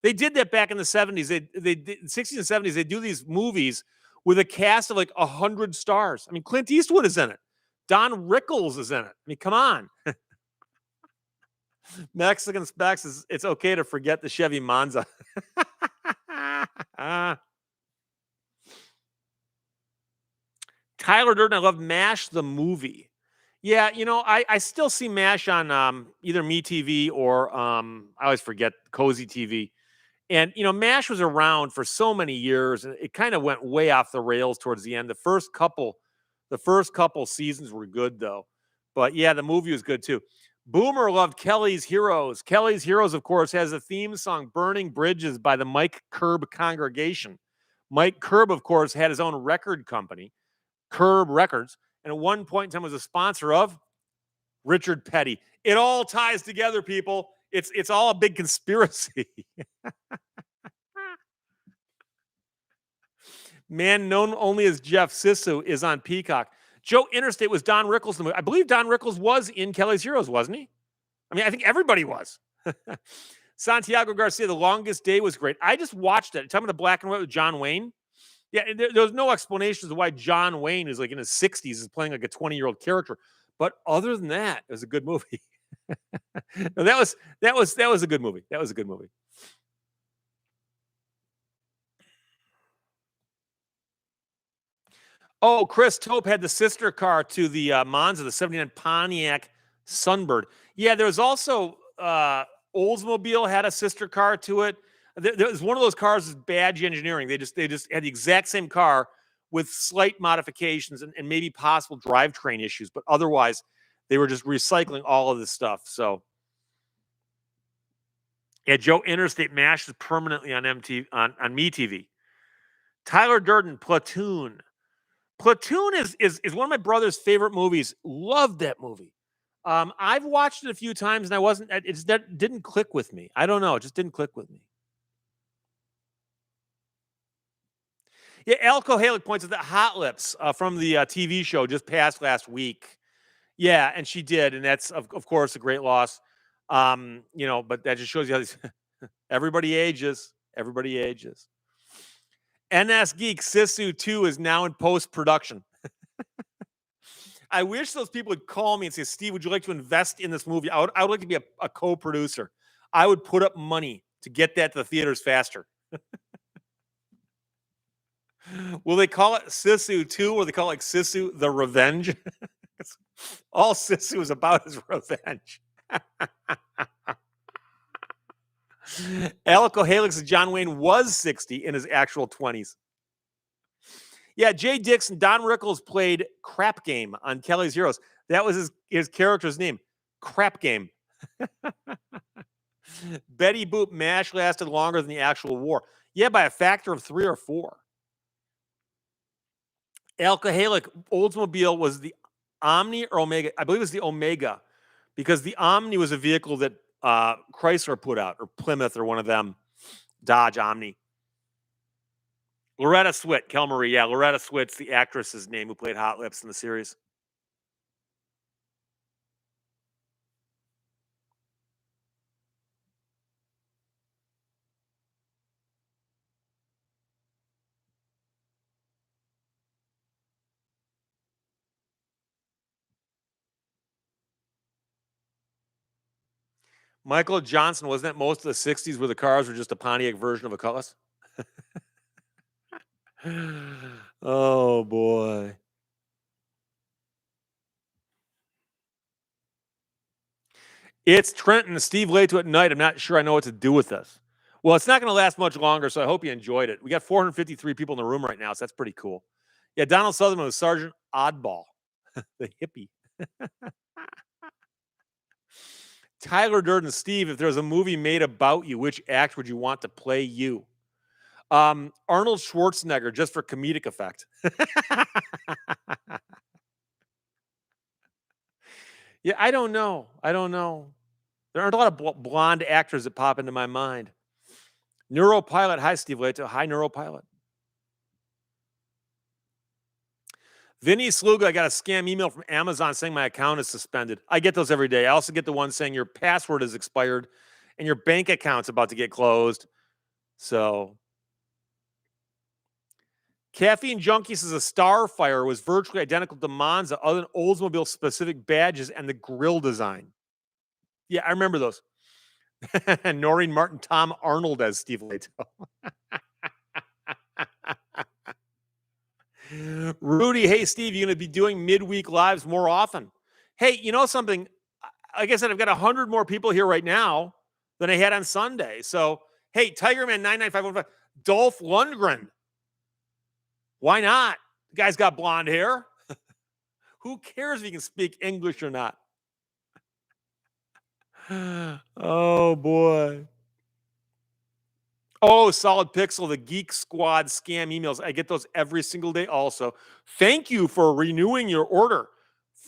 they did that back in the 70s. They did, 60s and 70s, they do these movies with a cast of like 100 stars. I mean, Clint Eastwood is in it. Don Rickles is in it. I mean, come on. Mexican Specs is, it's okay to forget the Chevy Monza. Tyler Durden, I love MASH the movie. Yeah, you know, I still see MASH on either MeTV or I always forget Cozy TV. And you know, MASH was around for so many years, and it kind of went way off the rails towards the end. The first couple seasons were good though. But yeah, the movie was good too. Boomer loved Kelly's Heroes. Kelly's Heroes, of course, has a theme song, Burning Bridges by the Mike Curb Congregation. Mike Curb, of course, had his own record company, Curb Records, and at one point in time was a sponsor of Richard Petty. It all ties together, people. It's all a big conspiracy. Man known only as Jeff Sisu is on Peacock. Joe Interstate was Don Rickles. I believe Don Rickles was in Kelly's Heroes, wasn't he? I mean, I think everybody was. Santiago Garcia, The Longest Day was great. I just watched it. Talking about the black and white with John Wayne. Yeah, there was no explanation as to why John Wayne is like in his 60s is playing like a 20-year-old character. But other than that, it was a good movie. No, that was a good movie. That was a good movie. Oh, Chris Tope had the sister car to the Monza, the 79 Pontiac Sunbird. Yeah, there was also Oldsmobile had a sister car to it. There was one of those cars is badge engineering. They just had the exact same car with slight modifications and maybe possible drivetrain issues, but otherwise they were just recycling all of this stuff. So yeah, Joe Interstate MASH is permanently on MTV on MeTV. Tyler Durden, Platoon. Platoon is one of my brother's favorite movies. Loved that movie. I've watched it a few times and I wasn't. It's that didn't click with me. I don't know. It just didn't click with me. Yeah, Elko Halik points out that Hot Lips from the TV show just passed last week. Yeah, and she did, and that's of course a great loss. But that just shows you how these everybody ages. Everybody ages. NS Geek Sisu 2 is now in post production. I wish those people would call me and say, Steve, would you like to invest in this movie? I would like to be a co producer. I would put up money to get that to the theaters faster. Will they call it Sisu 2 or they call it like Sisu the Revenge? All Sisu is about is revenge. Alico Halix John Wayne was 60 in his actual 20s. Yeah, Jay Dixon, Don Rickles played Crap Game on Kelly's Heroes. That was his character's name, Crap Game. Betty Boop MASH lasted longer than the actual war. Yeah, by a factor of 3 or 4. Alcoholic Oldsmobile was the Omni or Omega. I believe it was the Omega because the Omni was a vehicle that Chrysler put out, or Plymouth, or one of them. Dodge Omni. Loretta Swit, Kel Marie. Yeah, Loretta Swit's the actress's name who played Hot Lips in the series. Michael Johnson, wasn't that most of the 60s where the cars were just a Pontiac version of a Cutlass? Oh, boy. It's Trenton, Steve Lehto at night. I'm not sure I know what to do with this. Well, it's not going to last much longer, so I hope you enjoyed it. We got 453 people in the room right now, so that's pretty cool. Yeah, Donald Sutherland was Sergeant Oddball, the hippie. Tyler Durden, Steve, if there was a movie made about you, which act would you want to play you? Arnold Schwarzenegger, just for comedic effect. Yeah, I don't know. There aren't a lot of blonde actors that pop into my mind. Neuropilot. Hi, Steve Lehto. Hi, Neuropilot. Vinny Sluga, I got a scam email from Amazon saying my account is suspended. I get those every day. I also get the one saying your password is expired and your bank account's about to get closed. So, Caffeine Junkie says a Starfire was virtually identical to Monza, other than Oldsmobile specific badges and the grill design. Yeah, I remember those. Noreen Martin, Tom Arnold as Steve Lehto. Rudy, hey, Steve, you're going to be doing midweek lives more often. Hey, you know something? Like I said, I've got 100 more people here right now than I had on Sunday. So, hey, Tigerman99515, Dolph Lundgren. Why not? The guy's got blonde hair. Who cares if he can speak English or not? Oh, boy. Oh, Solid Pixel, the Geek Squad scam emails. I get those every single day also. Thank you for renewing your order.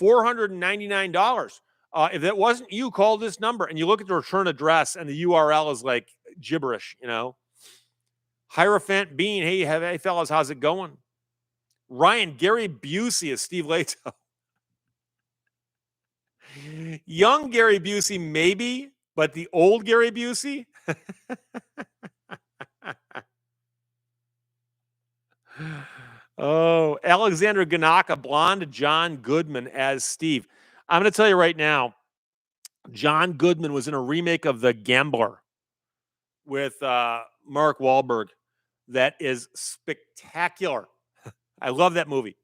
$499. If that wasn't you, call this number and you look at the return address and the URL is like gibberish, you know. Hierophant Bean, hey fellas, how's it going? Ryan, Gary Busey is Steve Lehto. Young Gary Busey, maybe, but the old Gary Busey? Oh, Alexandra Ganaka, blonde John Goodman as Steve. I'm going to tell you right now, John Goodman was in a remake of The Gambler with Mark Wahlberg. That is spectacular. I love that movie.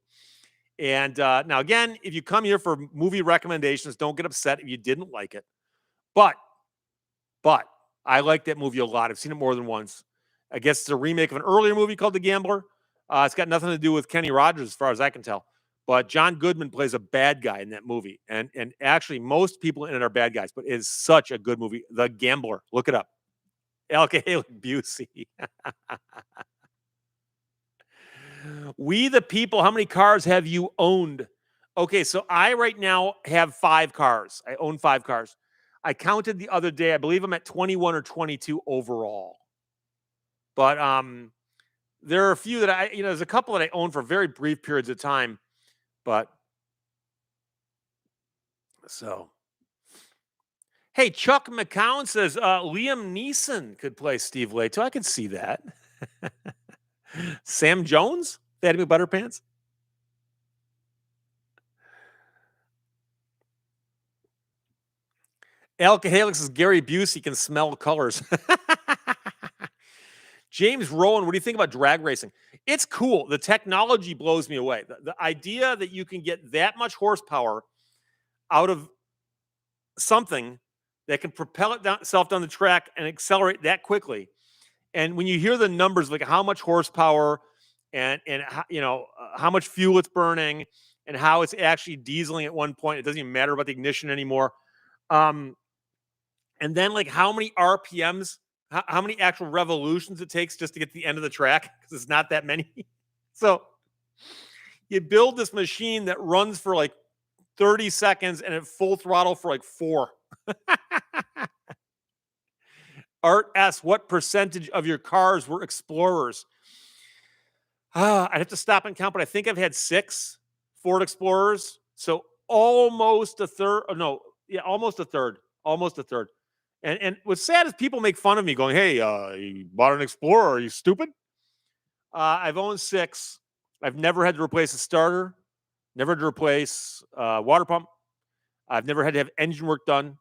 And now, again, if you come here for movie recommendations, don't get upset if you didn't like it. But I like that movie a lot. I've seen it more than once. I guess it's a remake of an earlier movie called The Gambler. It's got nothing to do with Kenny Rogers, as far as I can tell. But John Goodman plays a bad guy in that movie. And actually, most people in it are bad guys, but it is such a good movie. The Gambler. Look it up. Alcoholic Busey. We the People. How many cars have you owned? Okay, so I right now have 5 cars. I own 5 cars. I counted the other day, I believe I'm at 21 or 22 overall. But, there are a few that there's a couple that I own for very brief periods of time, but so hey, Chuck McCown says, Liam Neeson could play Steve Lehto. I could see that. Sam Jones? Fatty McButterpants? Alcoholic says Gary Busey can smell colors. James Rowan, what do you think about drag racing? It's cool. The technology blows me away. The idea that you can get that much horsepower out of something that can propel itself down the track and accelerate that quickly. And when you hear the numbers, like how much horsepower and how much fuel it's burning and how it's actually dieseling at one point, it doesn't even matter about the ignition anymore. Um, and then like how many RPMs, how many actual revolutions it takes just to get to the end of the track because it's not that many. So you build this machine that runs for like 30 seconds and at full throttle for like 4. Art asks, what percentage of your cars were Explorers? I'd have to stop and count, but I think I've had 6 Ford Explorers. So almost a third. Oh, no, yeah, almost a third. Almost a third. And what's sad is people make fun of me going, hey, you bought an Explorer. Are you stupid? I've owned 6. I've never had to replace a starter, never had to replace water pump. I've never had to have engine work done.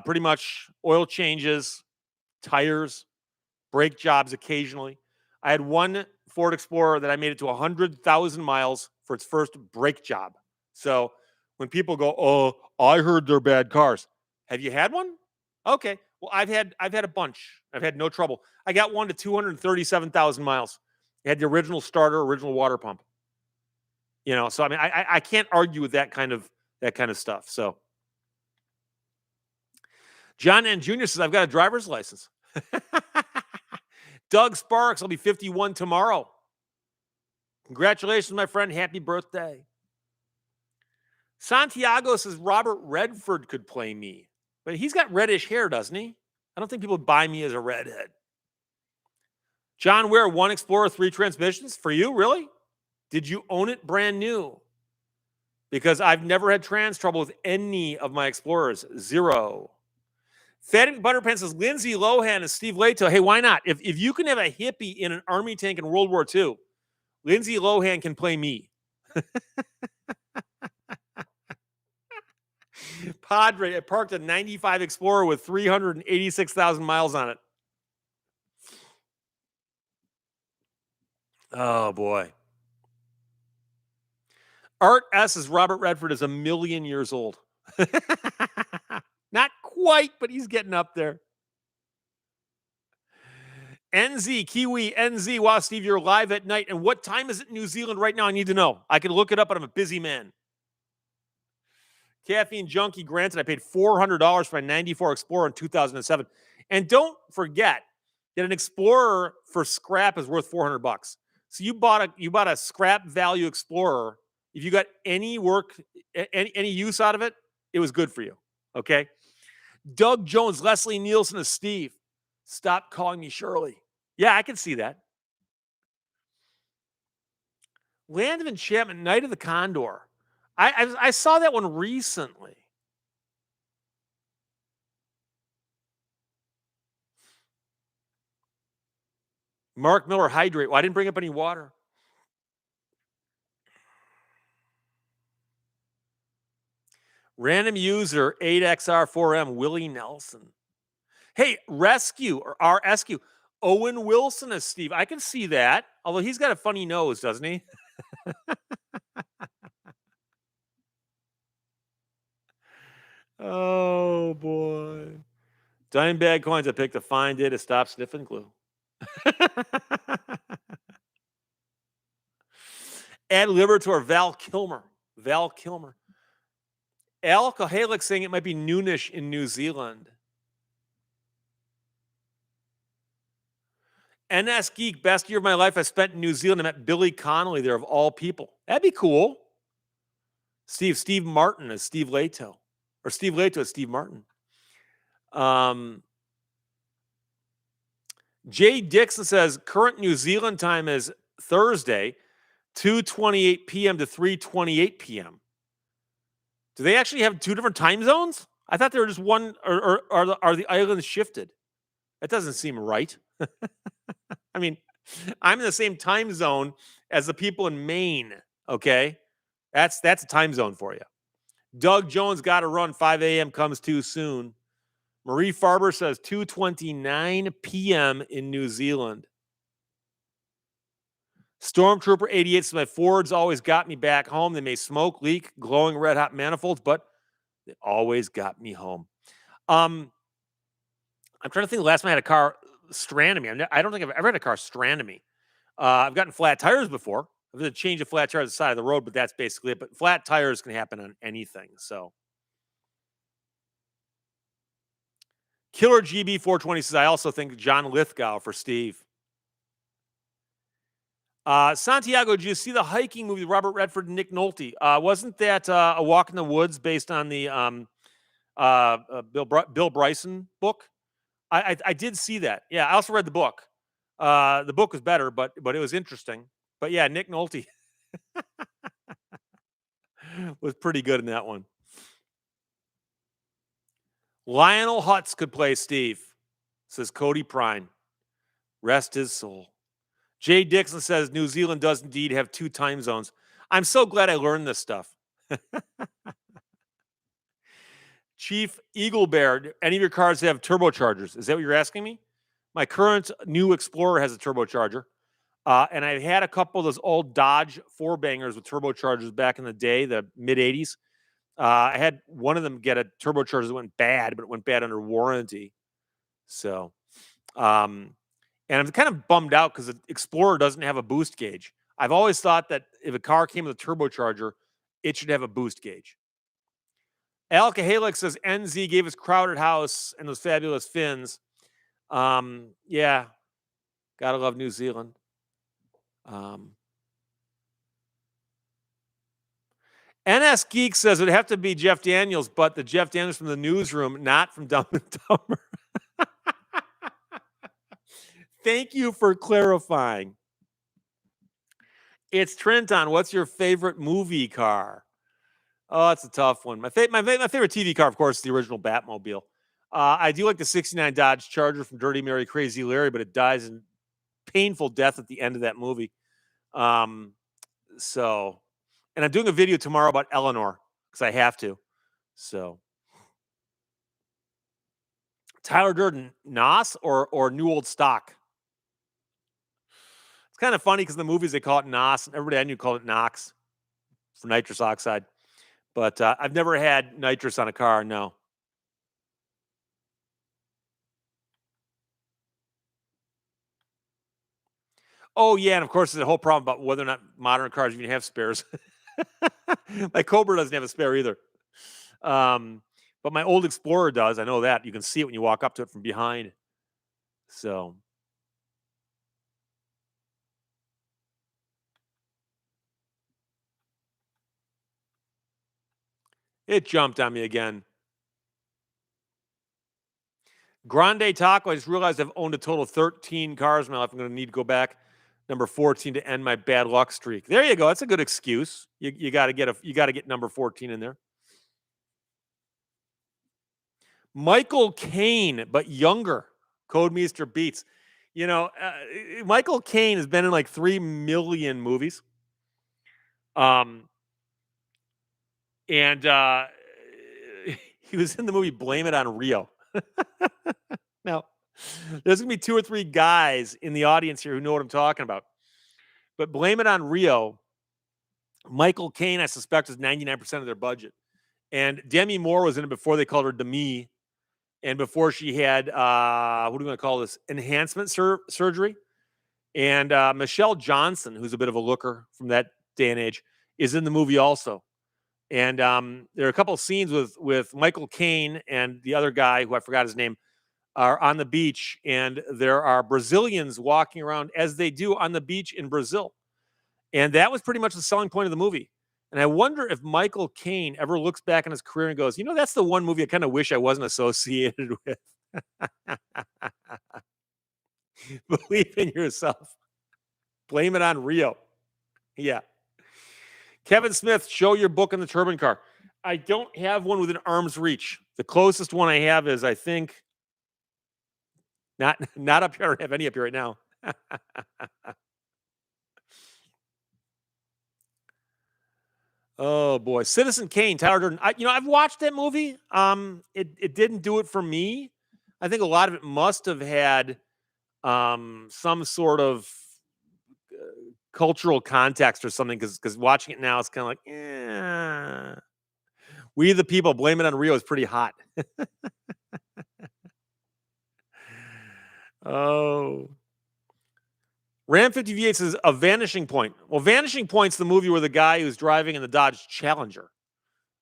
Pretty much oil changes, tires, brake jobs occasionally. I had one Ford Explorer that I made it to 100,000 miles for its first brake job. So when people go, "Oh, I heard they're bad cars," have you had one? Okay, well I've had a bunch. I've had no trouble. I got one to 237,000 miles. It had the original starter, original water pump. So I mean, I can't argue with that kind of stuff. So John and Jr. says I've got a driver's license. Doug Sparks, I'll be 51 tomorrow. Congratulations, my friend. Happy birthday. Santiago says Robert Redford could play me. But he's got reddish hair, doesn't he? I don't think people would buy me as a redhead. John Ware, 1 Explorer, 3 transmissions. For you, really? Did you own it brand new? Because I've never had trans trouble with any of my Explorers. 0. Fatty Butterpants says Lindsay Lohan is Steve Lehto. Hey, why not? If you can have a hippie in an army tank in World War II, Lindsay Lohan can play me. Padre, I parked a 95 Explorer with 386,000 miles on it. Oh, boy. Art S. is Robert Redford is a million years old. Not quite, but he's getting up there. NZ, Kiwi, NZ. Wow, Steve, you're live at night. And what time is it in New Zealand right now? I need to know. I can look it up, but I'm a busy man. Caffeine Junkie, granted, I paid $400 for my 94 Explorer in 2007. And don't forget that an Explorer for scrap is worth $400. So you bought a scrap value Explorer. If you got any work, any use out of it, it was good for you. Okay. Doug Jones, Leslie Nielsen is Steve. Stop calling me Shirley. Yeah, I can see that. Land of Enchantment, Night of the Condor. I saw that one recently. Mark Miller, hydrate. Well, I didn't bring up any water. Random user 8XR4M, Willie Nelson. Hey, Rescue or RSQ. Owen Wilson is Steve. I can see that. Although he's got a funny nose, doesn't he? Oh, boy. Dime bag coins. I picked a fine day to stop sniffing glue. Add Liberator, Val Kilmer. Val Kilmer. Alcoholic saying it might be noonish in New Zealand. NS Geek, best year of my life I spent in New Zealand. I met Billy Connolly there, of all people. That'd be cool. Steve Martin as Steve Lehto, or Steve Lehto as Steve Martin. Jay Dixon says current New Zealand time is Thursday, 2:28 p.m. to 3:28 p.m. Do they actually have two different time zones? I thought they were just one, or are the islands shifted? That doesn't seem right. I mean, I'm in the same time zone as the people in Maine. Okay, that's a time zone for you. Doug Jones got to run. 5 a.m. comes too soon. Marie Farber says 2:29 p.m. in New Zealand. Stormtrooper 88 says my Fords always got me back home. They may smoke, leak, glowing red hot manifolds, but they always got me home. I'm trying to think the last time I had a car strand me. I don't think I've ever had a car strand me. I've gotten flat tires before. I've had to change a flat tire on the side of the road, but that's basically it. But flat tires can happen on anything. So Killer GB 420 says I also think John Lithgow for Steve. Santiago, did you see the hiking movie with Robert Redford and Nick Nolte? Wasn't that A Walk in the Woods based on the Bill Bryson book? I did see that. Yeah, I also read the book. The book was better, but it was interesting. But yeah, Nick Nolte was pretty good in that one. Lionel Hutz could play Steve, says Cody Prine. Rest his soul. Jay Dixon says New Zealand does indeed have two time zones. I'm so glad I learned this stuff. Chief Eagle Bear, any of your cars have turbochargers? Is that what you're asking me? My current new Explorer has a turbocharger. And I had a couple of those old Dodge four bangers with turbochargers back in the day, the mid 80s. I had one of them get a turbocharger that went bad, but it went bad under warranty. So, and I'm kind of bummed out because the Explorer doesn't have a boost gauge. I've always thought that if a car came with a turbocharger, it should have a boost gauge. Alcoholic says NZ gave us Crowded House and those fabulous fins. Yeah, gotta love New Zealand. NS Geek says it'd have to be Jeff Daniels, but the Jeff Daniels from the newsroom, not from Dumb and Dumber. Thank you for clarifying. It's Trenton. What's your favorite movie car? Oh, that's a tough one. My favorite TV car, of course, is the original Batmobile. I do like the 69 Dodge Charger from Dirty Mary Crazy Larry, but it dies in painful death at the end of that movie. So, and I'm doing a video tomorrow about Eleanor because I have to. So, Tyler Durden, NOS or New Old Stock? It's kind of funny because in the movies they call it NOS, and everybody I knew called it NOx for nitrous oxide. But I've never had nitrous on a car, no. Oh, yeah, and of course, there's a whole problem about whether or not modern cars even have spares. My Cobra doesn't have a spare either. But my old Explorer does. I know that. You can see it when you walk up to it from behind. So. It jumped on me again. Grande Taco, I just realized I've owned a total of 13 cars in my life. I'm going to need to go back number 14 to end my bad luck streak. There you go. That's a good excuse. You got to get number 14 in there. Michael Caine, but younger. Codemeister Beats. You know, Michael Caine has been in like 3 million movies. And he was in the movie Blame It on Rio. Now, there's going to be 2 or 3 guys in the audience here who know what I'm talking about. But Blame It on Rio, Michael Caine, I suspect, is 99% of their budget. And Demi Moore was in it before they called her Demi. And before she had, what do we want to call this? Enhancement surgery. And Michelle Johnson, who's a bit of a looker from that day and age, is in the movie also. And there are a couple of scenes with Michael Caine and the other guy, who I forgot his name, are on the beach. And there are Brazilians walking around as they do on the beach in Brazil. And that was pretty much the selling point of the movie. And I wonder if Michael Caine ever looks back on his career and goes, that's the one movie I kind of wish I wasn't associated with. Believe in yourself. Blame it on Rio. Yeah. Kevin Smith, show your book in the Turban Car. I don't have one within arm's reach. The closest one I have is, I think, not up here. I don't have any up here right now. Oh boy, Citizen Kane, Tyler Durden. I've watched that movie. It didn't do it for me. I think a lot of it must have had some sort of cultural context or something. Because watching it now, it's kind of like, We the People, Blame It on Rio is pretty hot. Oh. Ram 50 V8 says A Vanishing Point. Well, Vanishing Point's the movie where the guy who's driving in the Dodge Challenger,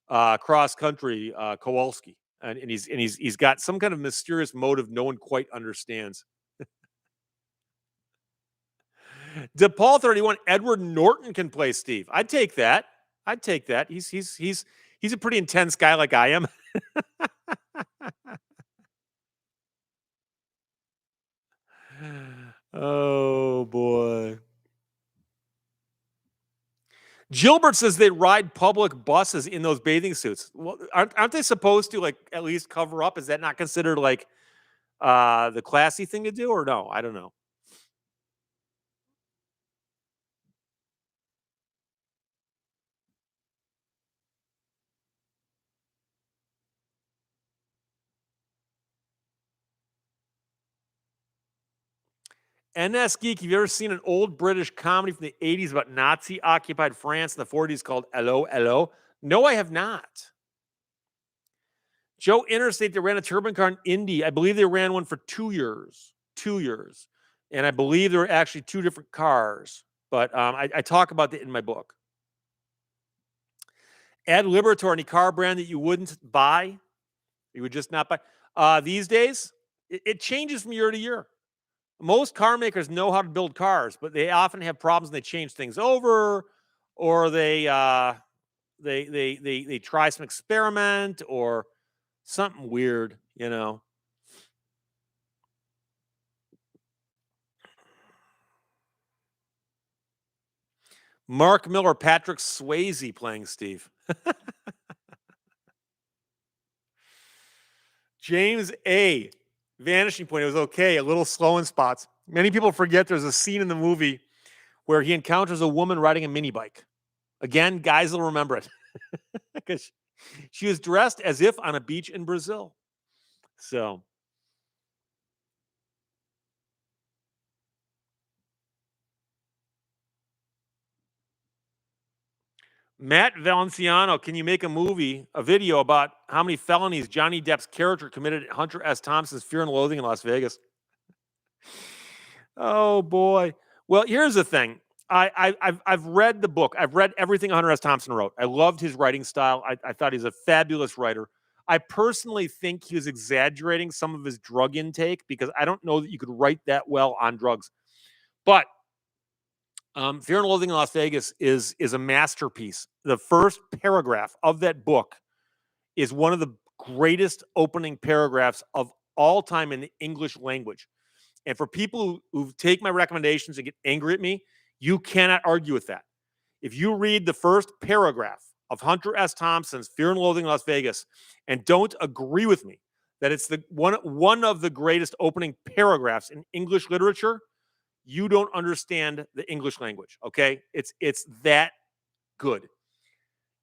cross country, Kowalski, and he's got some kind of mysterious motive no one quite understands. DePaul 31, Edward Norton can play Steve. I'd take that. He's a pretty intense guy like I am. Oh boy. Gilbert says they ride public buses in those bathing suits. Well, aren't they supposed to, like, at least cover up? Is that not considered like the classy thing to do, or no? I don't know. NS Geek, have you ever seen an old British comedy from the 80s about Nazi occupied France in the 40s called Hello, Hello? No, I have not. Joe Interstate, they ran a Turban Car in Indy. I believe they ran one for 2 years. 2 years. And I believe there were actually 2 different cars. But I talk about that in my book. Ad Liberator, any car brand that you wouldn't buy, you would just not buy. These days, it changes from year to year. Most car makers know how to build cars, but they often have problems and they change things over, or they try some experiment or something weird, Mark Miller, Patrick Swayze playing Steve. James A. Vanishing Point. It was okay, a little slow in spots. Many people forget there's a scene in the movie where he encounters a woman riding a mini bike. Again, guys will remember it because she was dressed as if on a beach in Brazil. So, Matt Valenciano, can you make a video about how many felonies Johnny Depp's character committed at Hunter S. Thompson's Fear and Loathing in Las Vegas? Oh boy. Well, here's the thing. I've read the book. I've read everything Hunter S. Thompson wrote. I loved his writing style. I thought he's a fabulous writer. I personally think he was exaggerating some of his drug intake because I don't know that you could write that well on drugs. But Fear and Loathing in Las Vegas is a masterpiece. The first paragraph of that book is one of the greatest opening paragraphs of all time in the English language. And for people who take my recommendations and get angry at me, you cannot argue with that. If you read the first paragraph of Hunter S. Thompson's Fear and Loathing in Las Vegas and don't agree with me that it's the one of the greatest opening paragraphs in English literature, you don't understand the English language, okay? It's that good.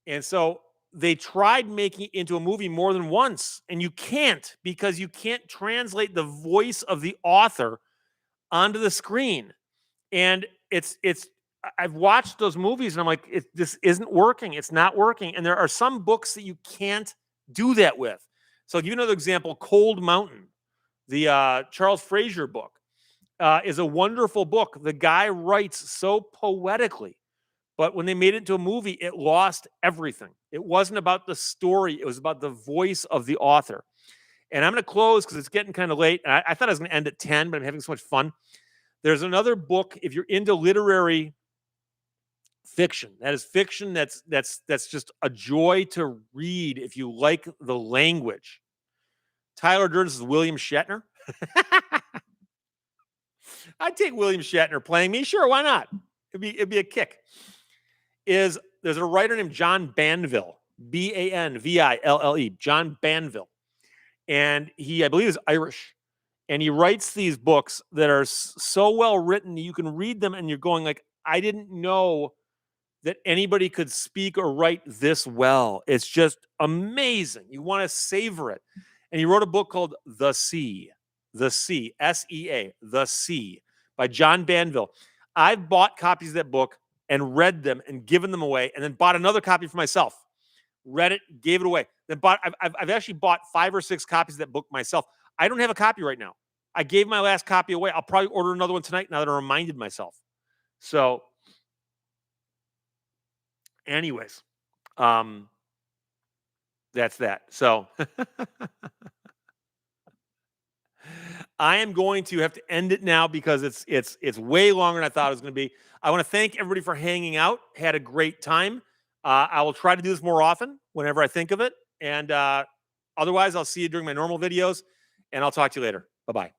And so they tried making it into a movie more than once, and you can't because you can't translate the voice of the author onto the screen. And I've watched those movies and I'm like, this isn't working. It's not working. And there are some books that you can't do that with. So I'll give you another example. Cold Mountain, the Charles Frazier book, is a wonderful book. The guy writes so poetically, but when they made it into a movie, it lost everything. It wasn't about the story. It was about the voice of the author. And I'm going to close because it's getting kind of late. And I thought I was going to end at 10, but I'm having so much fun. There's another book, if you're into literary Fiction. That is fiction. That's just a joy to read if you like the language. Tyler Durden's is William Shatner. I'd take William Shatner playing me. Sure, why not? It'd be a kick. There's a writer named John Banville, Banville, John Banville, and I believe is Irish, and he writes these books that are so well written you can read them and you're going like, I didn't know that anybody could speak or write this well. It's just amazing. You want to savor it. And he wrote a book called The Sea, SEA, The Sea by John Banville. I've bought copies of that book and read them and given them away, and then bought another copy for myself. Read it, gave it away. Then I've actually bought 5 or 6 copies of that book myself. I don't have a copy right now. I gave my last copy away. I'll probably order another one tonight now that I reminded myself. So, anyways, that's that. So I am going to have to end it now because it's way longer than I thought it was going to be. I want to thank everybody for hanging out. Had a great time. I will try to do this more often whenever I think of it. And otherwise, I'll see you during my normal videos, and I'll talk to you later. Bye-bye.